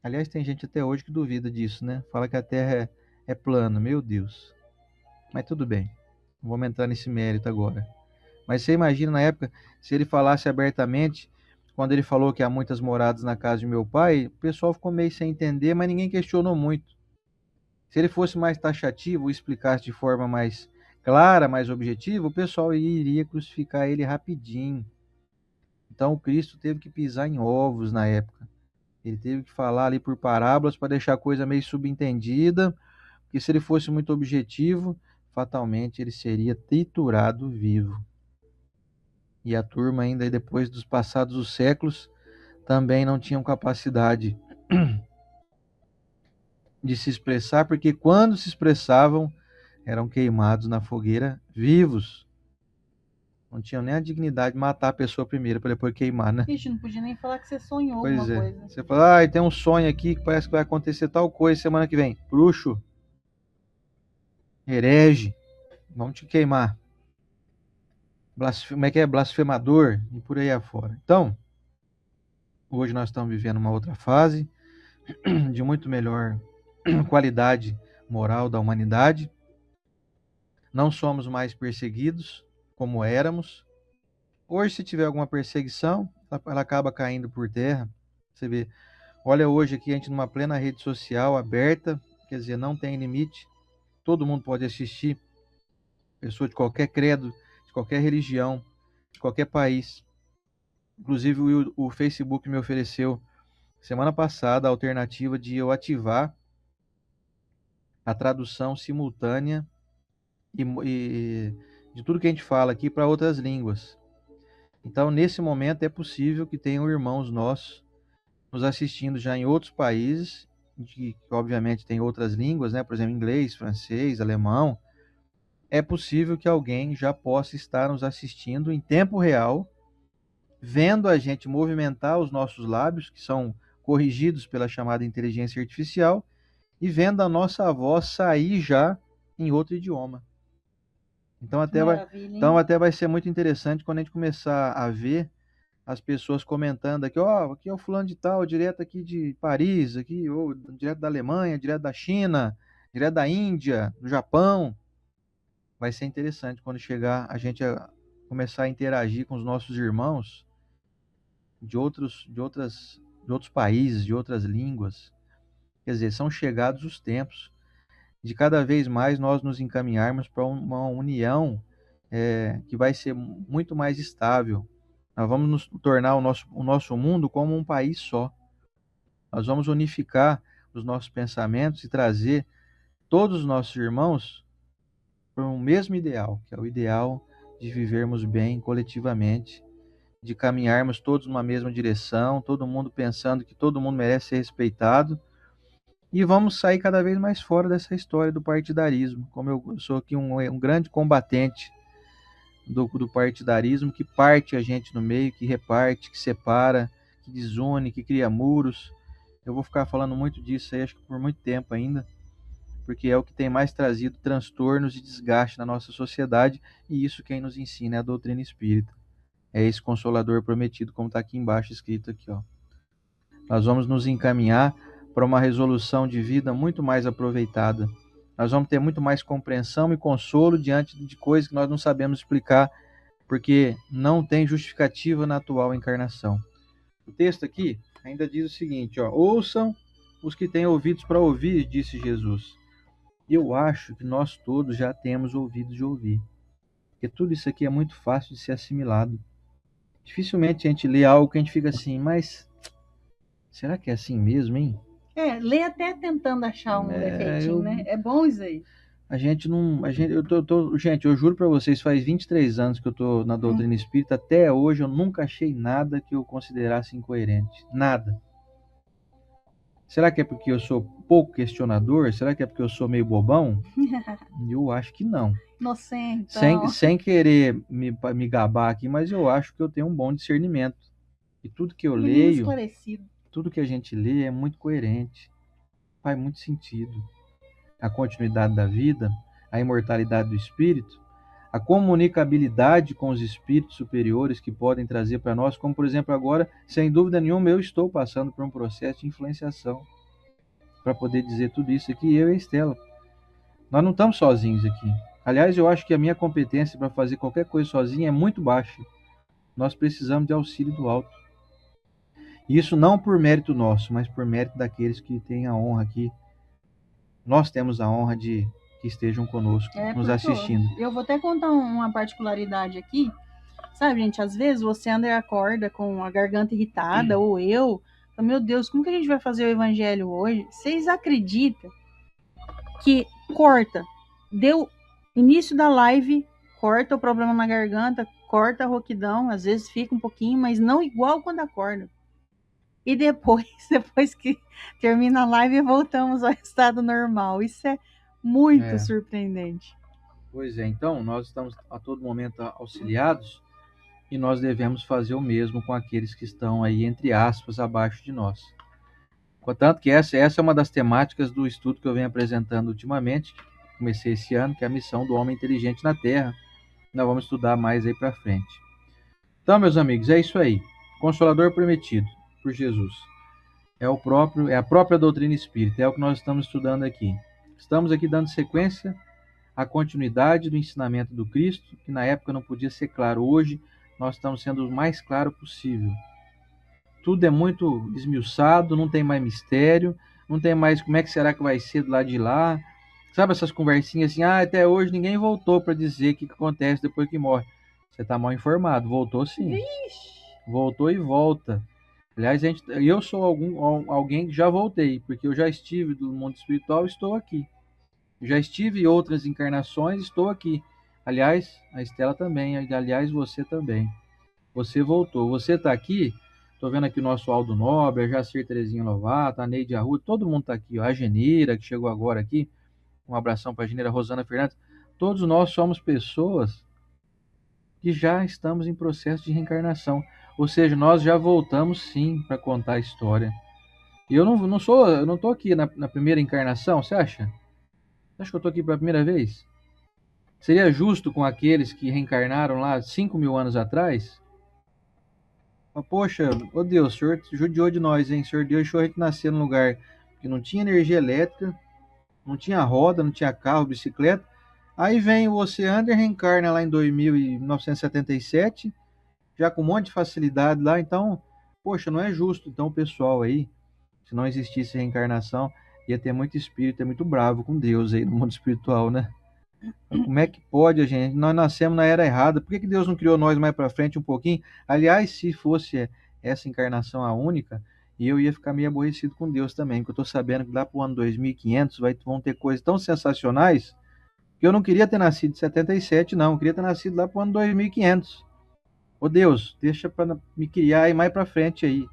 Aliás, tem gente até hoje que duvida disso, né? Fala que a Terra é plana, meu Deus. Mas tudo bem, não vamos entrar nesse mérito agora. Mas você imagina na época, se ele falasse abertamente, quando ele falou que há muitas moradas na casa de meu pai, o pessoal ficou meio sem entender, mas ninguém questionou muito. Se ele fosse mais taxativo, explicasse de forma mais clara, mais objetiva, o pessoal iria crucificar ele rapidinho. Então o Cristo teve que pisar em ovos na época. Ele teve que falar ali por parábolas para deixar a coisa meio subentendida, porque se ele fosse muito objetivo, fatalmente ele seria triturado vivo. E a turma, ainda depois dos passados os séculos, também não tinham capacidade de se expressar, porque quando se expressavam, eram queimados na fogueira vivos. Não tinham nem a dignidade de matar a pessoa primeiro para depois queimar, né? Ixi, não podia nem falar que você sonhou Pois alguma é. coisa. Você fala, ah, tem um sonho aqui que parece que vai acontecer tal coisa semana que vem. Bruxo, herege, vamos te queimar. Como é que é? Blasfemador e por aí afora. Então, hoje nós estamos vivendo uma outra fase de muito melhor qualidade moral da humanidade. Não somos mais perseguidos como éramos. Hoje, se tiver alguma perseguição, ela acaba caindo por terra. Você vê, olha hoje aqui a gente numa plena rede social aberta, quer dizer, não tem limite. Todo mundo pode assistir, pessoa de qualquer credo, de qualquer religião, de qualquer país. Inclusive o Facebook me ofereceu semana passada a alternativa de eu ativar a tradução simultânea e de tudo que a gente fala aqui para outras línguas. Então, nesse momento, é possível que tenham irmãos nossos nos assistindo já em outros países, que obviamente tem outras línguas, né? Por exemplo, inglês, francês, alemão. É possível que alguém já possa estar nos assistindo em tempo real, vendo a gente movimentar os nossos lábios, que são corrigidos pela chamada inteligência artificial, e vendo a nossa voz sair já em outro idioma. Então até vai ser muito interessante quando a gente começar a ver as pessoas comentando aqui, ó, aqui é o fulano de tal, direto aqui de Paris, aqui, ou direto da Alemanha, direto da China, direto da Índia, do Japão. Vai ser interessante quando chegar a gente a começar a interagir com os nossos irmãos de outros países, de outras línguas. Quer dizer, são chegados os tempos de cada vez mais nós nos encaminharmos para uma união que vai ser muito mais estável. Nós vamos nos tornar o nosso mundo como um país só. Nós vamos unificar os nossos pensamentos e trazer todos os nossos irmãos para um mesmo ideal, que é o ideal de vivermos bem coletivamente, de caminharmos todos numa mesma direção, todo mundo pensando que todo mundo merece ser respeitado E vamos sair cada vez mais fora dessa história do partidarismo. Como eu sou aqui um grande combatente do partidarismo, que parte a gente no meio, que reparte, que separa, que desune, que cria muros. Eu vou ficar falando muito disso aí, acho que por muito tempo ainda, porque é o que tem mais trazido transtornos e desgaste na nossa sociedade, e isso quem nos ensina é a doutrina espírita. É esse consolador prometido, como está aqui embaixo escrito aqui, ó. Nós vamos nos encaminhar para uma resolução de vida muito mais aproveitada. Nós vamos ter muito mais compreensão e consolo diante de coisas que nós não sabemos explicar, porque não tem justificativa na atual encarnação. O texto aqui ainda diz o seguinte, ó: ouçam os que têm ouvidos para ouvir, disse Jesus. Eu acho que nós todos já temos ouvidos de ouvir, porque tudo isso aqui é muito fácil de ser assimilado. Dificilmente a gente lê algo que a gente fica assim, mas será que é assim mesmo, hein? Lê até tentando achar um defeitinho, né? É bom isso aí. A gente não. Gente, eu juro pra vocês, faz 23 anos que eu tô na doutrina espírita, até hoje eu nunca achei nada que eu considerasse incoerente. Nada. Será que é porque eu sou pouco questionador? Será que é porque eu sou meio bobão? Eu acho que não. Inocente. Sem querer me gabar aqui, mas eu acho que eu tenho um bom discernimento. E tudo que eu leio, esclarecido. tudo que a gente lê é muito coerente. Faz muito sentido. A continuidade da vida, a imortalidade do espírito, a comunicabilidade com os espíritos superiores que podem trazer para nós, como por exemplo agora, sem dúvida nenhuma, eu estou passando por um processo de influenciação para poder dizer tudo isso aqui, eu e a Estela. Nós não estamos sozinhos aqui. Aliás, eu acho que a minha competência para fazer qualquer coisa sozinha é muito baixa. Nós precisamos de auxílio do alto. Isso não por mérito nosso, mas por mérito daqueles que têm a honra aqui. Nós temos a honra de que estejam conosco, nos assistindo. Eu vou até contar uma particularidade aqui. Sabe, gente, às vezes você anda e acorda com a garganta irritada, ou eu, meu Deus, como que a gente vai fazer o evangelho hoje? Vocês acreditam que corta, deu início da live, corta o problema na garganta, corta a rouquidão, às vezes fica um pouquinho, mas não igual quando acorda. E depois que termina a live, voltamos ao estado normal. Isso é muito surpreendente. Pois é, então nós estamos a todo momento auxiliados e nós devemos fazer o mesmo com aqueles que estão aí, entre aspas, abaixo de nós. Portanto, que essa é uma das temáticas do estudo que eu venho apresentando ultimamente, comecei esse ano, que é a missão do homem inteligente na Terra. Nós vamos estudar mais aí para frente. Então, meus amigos, é isso aí. Consolador prometido por Jesus. É a própria doutrina espírita, é o que nós estamos estudando aqui. Estamos aqui dando sequência à continuidade do ensinamento do Cristo, que na época não podia ser claro. Hoje nós estamos sendo o mais claro possível. Tudo é muito esmiuçado, não tem mais mistério, não tem mais como é que será que vai ser do lado de lá. Sabe essas conversinhas assim, até hoje ninguém voltou para dizer o que acontece depois que morre. Você está mal informado, voltou sim. Voltou e volta. Aliás, eu sou alguém que já voltei, porque eu já estive do mundo espiritual e estou aqui. Já estive em outras encarnações, estou aqui. Aliás, a Estela também, aliás, você também. Você voltou, você está aqui. Estou vendo aqui o nosso Aldo Nobre, a Jacir Terezinha Lovato, a Neide Arruda, todo mundo está aqui. Ó. A Geneira, que chegou agora aqui. Um abração para a Geneira, Rosana Fernandes. Todos nós somos pessoas que já estamos em processo de reencarnação. Ou seja, nós já voltamos sim para contar a história. E eu não estou aqui na primeira encarnação, você acha? Você acha que eu estou aqui pela primeira vez? Seria justo com aqueles que reencarnaram lá 5.000 anos atrás? Poxa, oh Deus, o Senhor judiou de nós, hein? O Senhor deixou a gente nascer num lugar que não tinha energia elétrica, não tinha roda, não tinha carro, bicicleta. Aí vem o Oceander, reencarna lá em 1977, já com um monte de facilidade lá. Então, poxa, não é justo. Então, o pessoal aí, se não existisse reencarnação, ia ter muito espírito, é muito bravo com Deus aí no mundo espiritual, né? Como é que pode a gente? Nós nascemos na era errada. Por que Deus não criou nós mais para frente um pouquinho? Aliás, se fosse essa encarnação a única, eu ia ficar meio aborrecido com Deus também, porque eu estou sabendo que lá para o ano 2500 vão ter coisas tão sensacionais que eu não queria ter nascido em 77, não. Eu queria ter nascido lá para o ano 2500. Ô Deus, deixa para me criar aí mais para frente aí.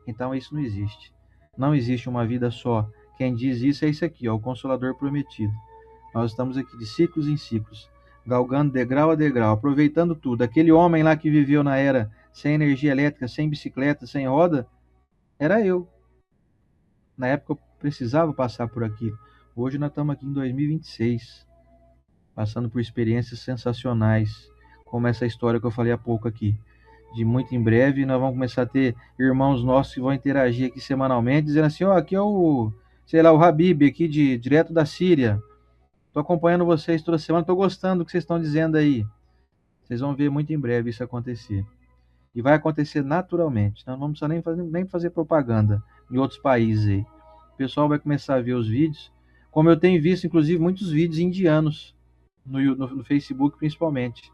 Então isso não existe. Não existe uma vida só Quem diz isso é isso aqui, ó, o Consolador Prometido. Nós estamos aqui de ciclos em ciclos, galgando degrau a degrau, aproveitando tudo. Aquele homem lá que viveu na era sem energia elétrica, sem bicicleta, sem roda, era eu. Na época eu precisava passar por aquilo. Hoje nós estamos aqui em 2026, passando por experiências sensacionais, como essa história que eu falei há pouco aqui. De muito em breve nós vamos começar a ter irmãos nossos que vão interagir aqui semanalmente, dizendo assim, ó, aqui é o, sei lá, o Habib aqui direto da Síria. Tô acompanhando vocês toda semana, tô gostando do que vocês estão dizendo aí. Vocês vão ver muito em breve isso acontecer. E vai acontecer naturalmente. Nós não vamos precisar nem fazer propaganda em outros países aí. O pessoal vai começar a ver os vídeos, como eu tenho visto, inclusive, muitos vídeos indianos no Facebook, principalmente.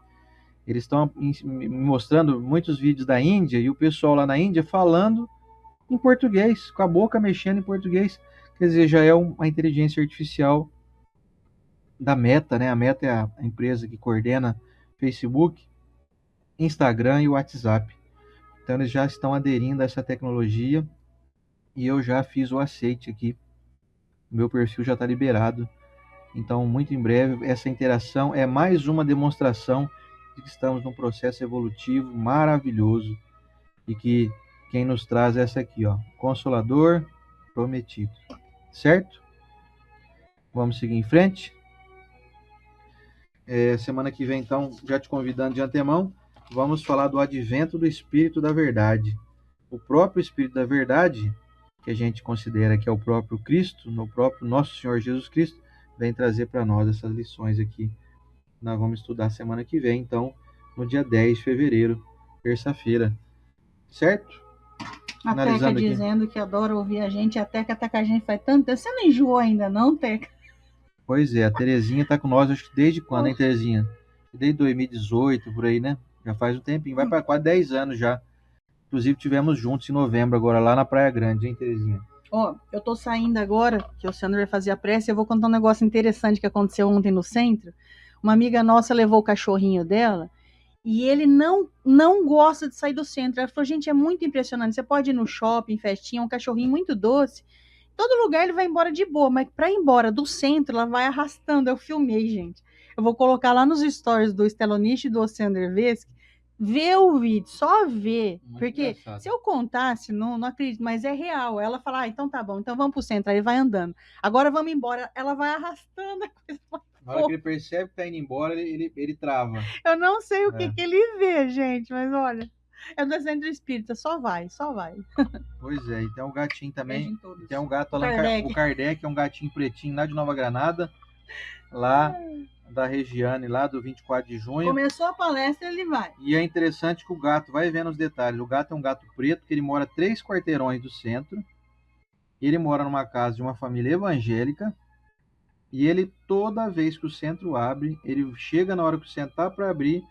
Eles estão me mostrando muitos vídeos da Índia e o pessoal lá na Índia falando em português, com a boca mexendo em português. Quer dizer, já é uma inteligência artificial da Meta, né? A Meta é a empresa que coordena Facebook, Instagram e WhatsApp. Então eles já estão aderindo a essa tecnologia e eu já fiz o aceite aqui. Meu perfil já está liberado. Então, muito em breve, essa interação é mais uma demonstração de que estamos num processo evolutivo maravilhoso e que quem nos traz é essa aqui, ó, Consolador Prometido. Certo? Vamos seguir em frente. Semana que vem, então, já te convidando de antemão, vamos falar do advento do Espírito da Verdade. O próprio Espírito da Verdade, que a gente considera que é o próprio Cristo, no próprio nosso Senhor Jesus Cristo, vem trazer para nós essas lições aqui. Nós vamos estudar semana que vem, então, no dia 10 de fevereiro, terça-feira. Certo? A Teca dizendo que adora ouvir a gente, a Teca tá com a gente faz tanto tempo. Você não enjoou ainda não, Teca? Pois é, a Terezinha tá com nós, acho que desde quando, hein, Terezinha? Desde 2018, por aí, né? Já faz um tempinho, vai para quase 10 anos já. Inclusive, tivemos juntos em novembro, agora lá na Praia Grande, hein, Terezinha? Ó, eu tô saindo agora, que o Sandro vai fazer a prece, eu vou contar um negócio interessante que aconteceu ontem no centro. Uma amiga nossa levou o cachorrinho dela e ele não gosta de sair do centro. Ela falou, gente, é muito impressionante, você pode ir no shopping, festinha, um cachorrinho muito doce. Todo lugar ele vai embora de boa, mas para ir embora do centro, ela vai arrastando. Eu filmei, gente. Eu vou colocar lá nos stories do Stelonich e do Oceano Hervesque. Vê o vídeo, só vê. Muito porque engraçado. Se eu contasse, não acredito, mas é real. Ela fala, então tá bom, então vamos pro centro. Aí ele vai andando. Agora vamos embora. Ela vai arrastando a coisa. Na hora que ele percebe que tá indo embora, ele trava. Eu não sei o que ele vê, gente, mas olha. É do Centro Espírita, só vai, só vai. Pois é, e tem um gatinho também. Tem um gato o Kardec, é um gatinho pretinho lá de Nova Granada, lá da Regiane, lá do 24 de junho. Começou a palestra, ele vai. E é interessante que o gato, vai vendo os detalhes, o gato é um gato preto, que ele mora 3 quarteirões do centro, ele mora numa casa de uma família evangélica, e ele, toda vez que o centro abre, ele chega na hora que o centro tá para abrir,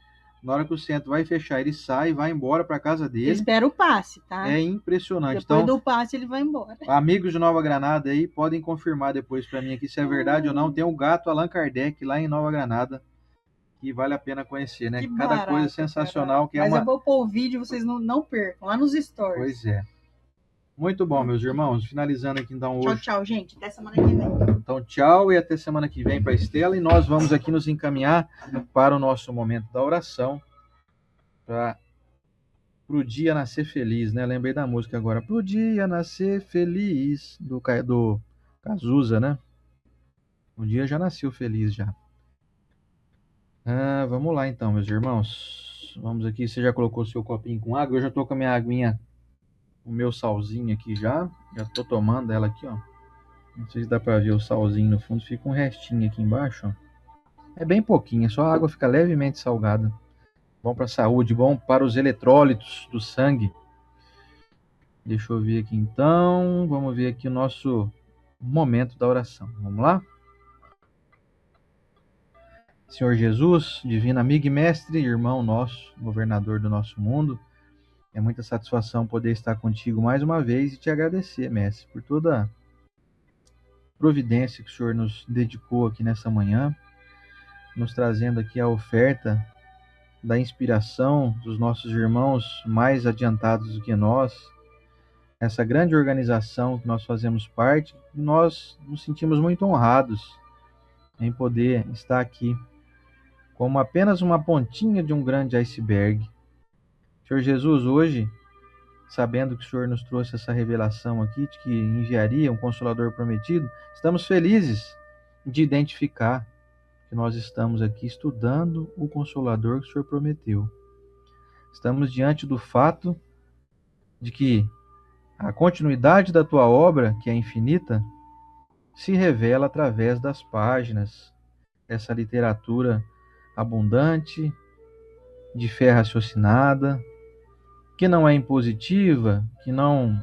na hora que o centro vai fechar, ele sai, vai embora para casa dele. Espera o passe, tá? É impressionante. Depois do passe, ele vai embora. Amigos de Nova Granada aí, podem confirmar depois para mim aqui se é verdade ou não. Tem um gato Allan Kardec lá em Nova Granada, que vale a pena conhecer, né? Cada barato, coisa sensacional. Que mas eu vou pôr o vídeo, vocês não percam, lá nos stories. Pois é. Muito bom, meus irmãos. Finalizando aqui então hoje. Tchau, gente. Até semana que vem. Então, tchau e até semana que vem para a Estela. E nós vamos aqui nos encaminhar para o nosso momento da oração. Para o dia nascer feliz, né? Lembrei da música agora. Pro dia nascer feliz, do Cazuza, né? O dia já nasceu feliz já. Vamos lá então, meus irmãos. Vamos aqui, você já colocou seu copinho com água? Eu já tô com a minha aguinha, o meu salzinho aqui já. Já tô tomando ela aqui, ó. Não sei se dá pra ver o salzinho no fundo, fica um restinho aqui embaixo, ó. É bem pouquinho, só a água fica levemente salgada. Bom para a saúde, bom para os eletrólitos do sangue. Deixa eu ver aqui então. Vamos ver aqui o nosso momento da oração. Vamos lá? Senhor Jesus, divino amigo e mestre, irmão nosso, governador do nosso mundo, é muita satisfação poder estar contigo mais uma vez e te agradecer, mestre, por toda a providência que o Senhor nos dedicou aqui nessa manhã, nos trazendo aqui a oferta da inspiração dos nossos irmãos mais adiantados do que nós, essa grande organização que nós fazemos parte, nós nos sentimos muito honrados em poder estar aqui como apenas uma pontinha de um grande iceberg. Senhor Jesus, hoje, sabendo que o Senhor nos trouxe essa revelação aqui, de que enviaria um Consolador prometido, estamos felizes de identificar que nós estamos aqui estudando o Consolador que o Senhor prometeu. Estamos diante do fato de que a continuidade da tua obra, que é infinita, se revela através das páginas dessa literatura abundante, de fé raciocinada, que não é impositiva, que não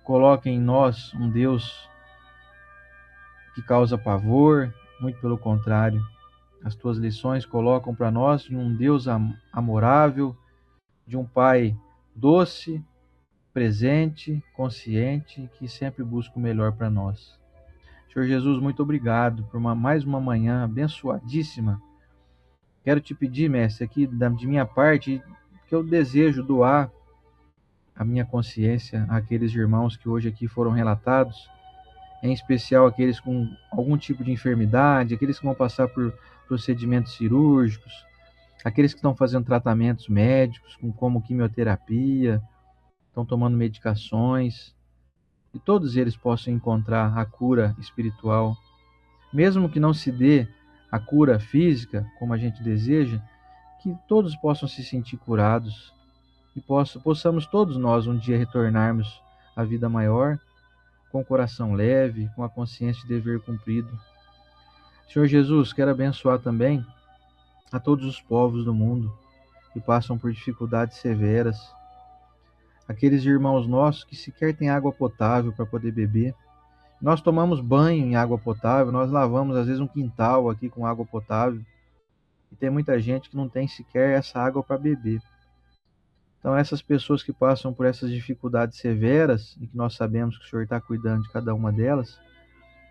coloca em nós um Deus que causa pavor, muito pelo contrário. As tuas lições colocam para nós um Deus amorável, de um Pai doce, presente, consciente, que sempre busca o melhor para nós. Senhor Jesus, muito obrigado por mais uma manhã abençoadíssima. Quero te pedir, mestre, aqui de minha parte, que eu desejo doar a minha consciência àqueles irmãos que hoje aqui foram relatados, em especial aqueles com algum tipo de enfermidade, aqueles que vão passar por procedimentos cirúrgicos, aqueles que estão fazendo tratamentos médicos, como quimioterapia, estão tomando medicações, e todos eles possam encontrar a cura espiritual, mesmo que não se dê a cura física, como a gente deseja, que todos possam se sentir curados e possamos todos nós um dia retornarmos à vida maior, com o coração leve, com a consciência de dever cumprido. Senhor Jesus, quero abençoar também a todos os povos do mundo que passam por dificuldades severas, aqueles irmãos nossos que sequer têm água potável para poder beber. Nós tomamos banho em água potável, nós lavamos às vezes um quintal aqui com água potável, e tem muita gente que não tem sequer essa água para beber. Então, essas pessoas que passam por essas dificuldades severas, e que nós sabemos que o Senhor está cuidando de cada uma delas,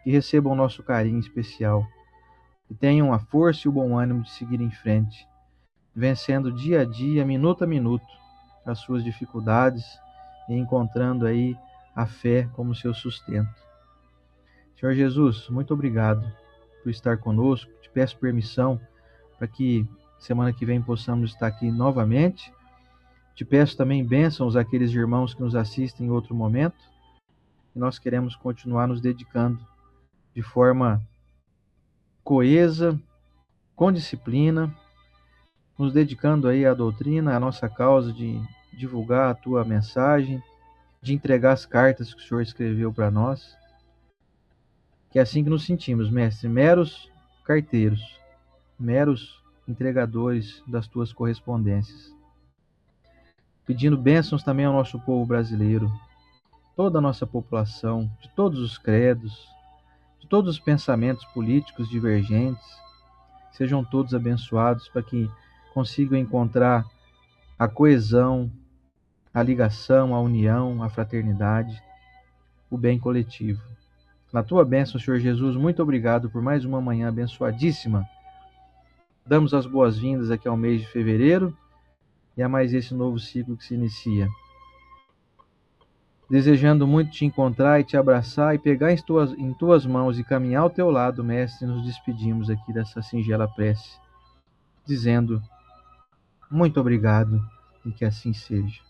que recebam o nosso carinho especial, que tenham a força e o bom ânimo de seguir em frente, vencendo dia a dia, minuto a minuto, as suas dificuldades e encontrando aí a fé como seu sustento. Senhor Jesus, muito obrigado por estar conosco. Te peço permissão para que semana que vem possamos estar aqui novamente. Te peço também bênçãos àqueles irmãos que nos assistem em outro momento. E nós queremos continuar nos dedicando de forma coesa, com disciplina, nos dedicando aí à doutrina, à nossa causa de divulgar a tua mensagem, de entregar as cartas que o Senhor escreveu para nós. Que é assim que nos sentimos, mestre, meros carteiros, meros entregadores das tuas correspondências. Pedindo bênçãos também ao nosso povo brasileiro, toda a nossa população, de todos os credos, de todos os pensamentos políticos divergentes, sejam todos abençoados para que consigam encontrar a coesão, a ligação, a união, a fraternidade, o bem coletivo. Na tua bênção, Senhor Jesus, muito obrigado por mais uma manhã abençoadíssima. Damos as boas-vindas aqui ao mês de fevereiro e a mais esse novo ciclo que se inicia. Desejando muito te encontrar e te abraçar e pegar em tuas mãos e caminhar ao teu lado, mestre, nos despedimos aqui dessa singela prece, dizendo muito obrigado e que assim seja.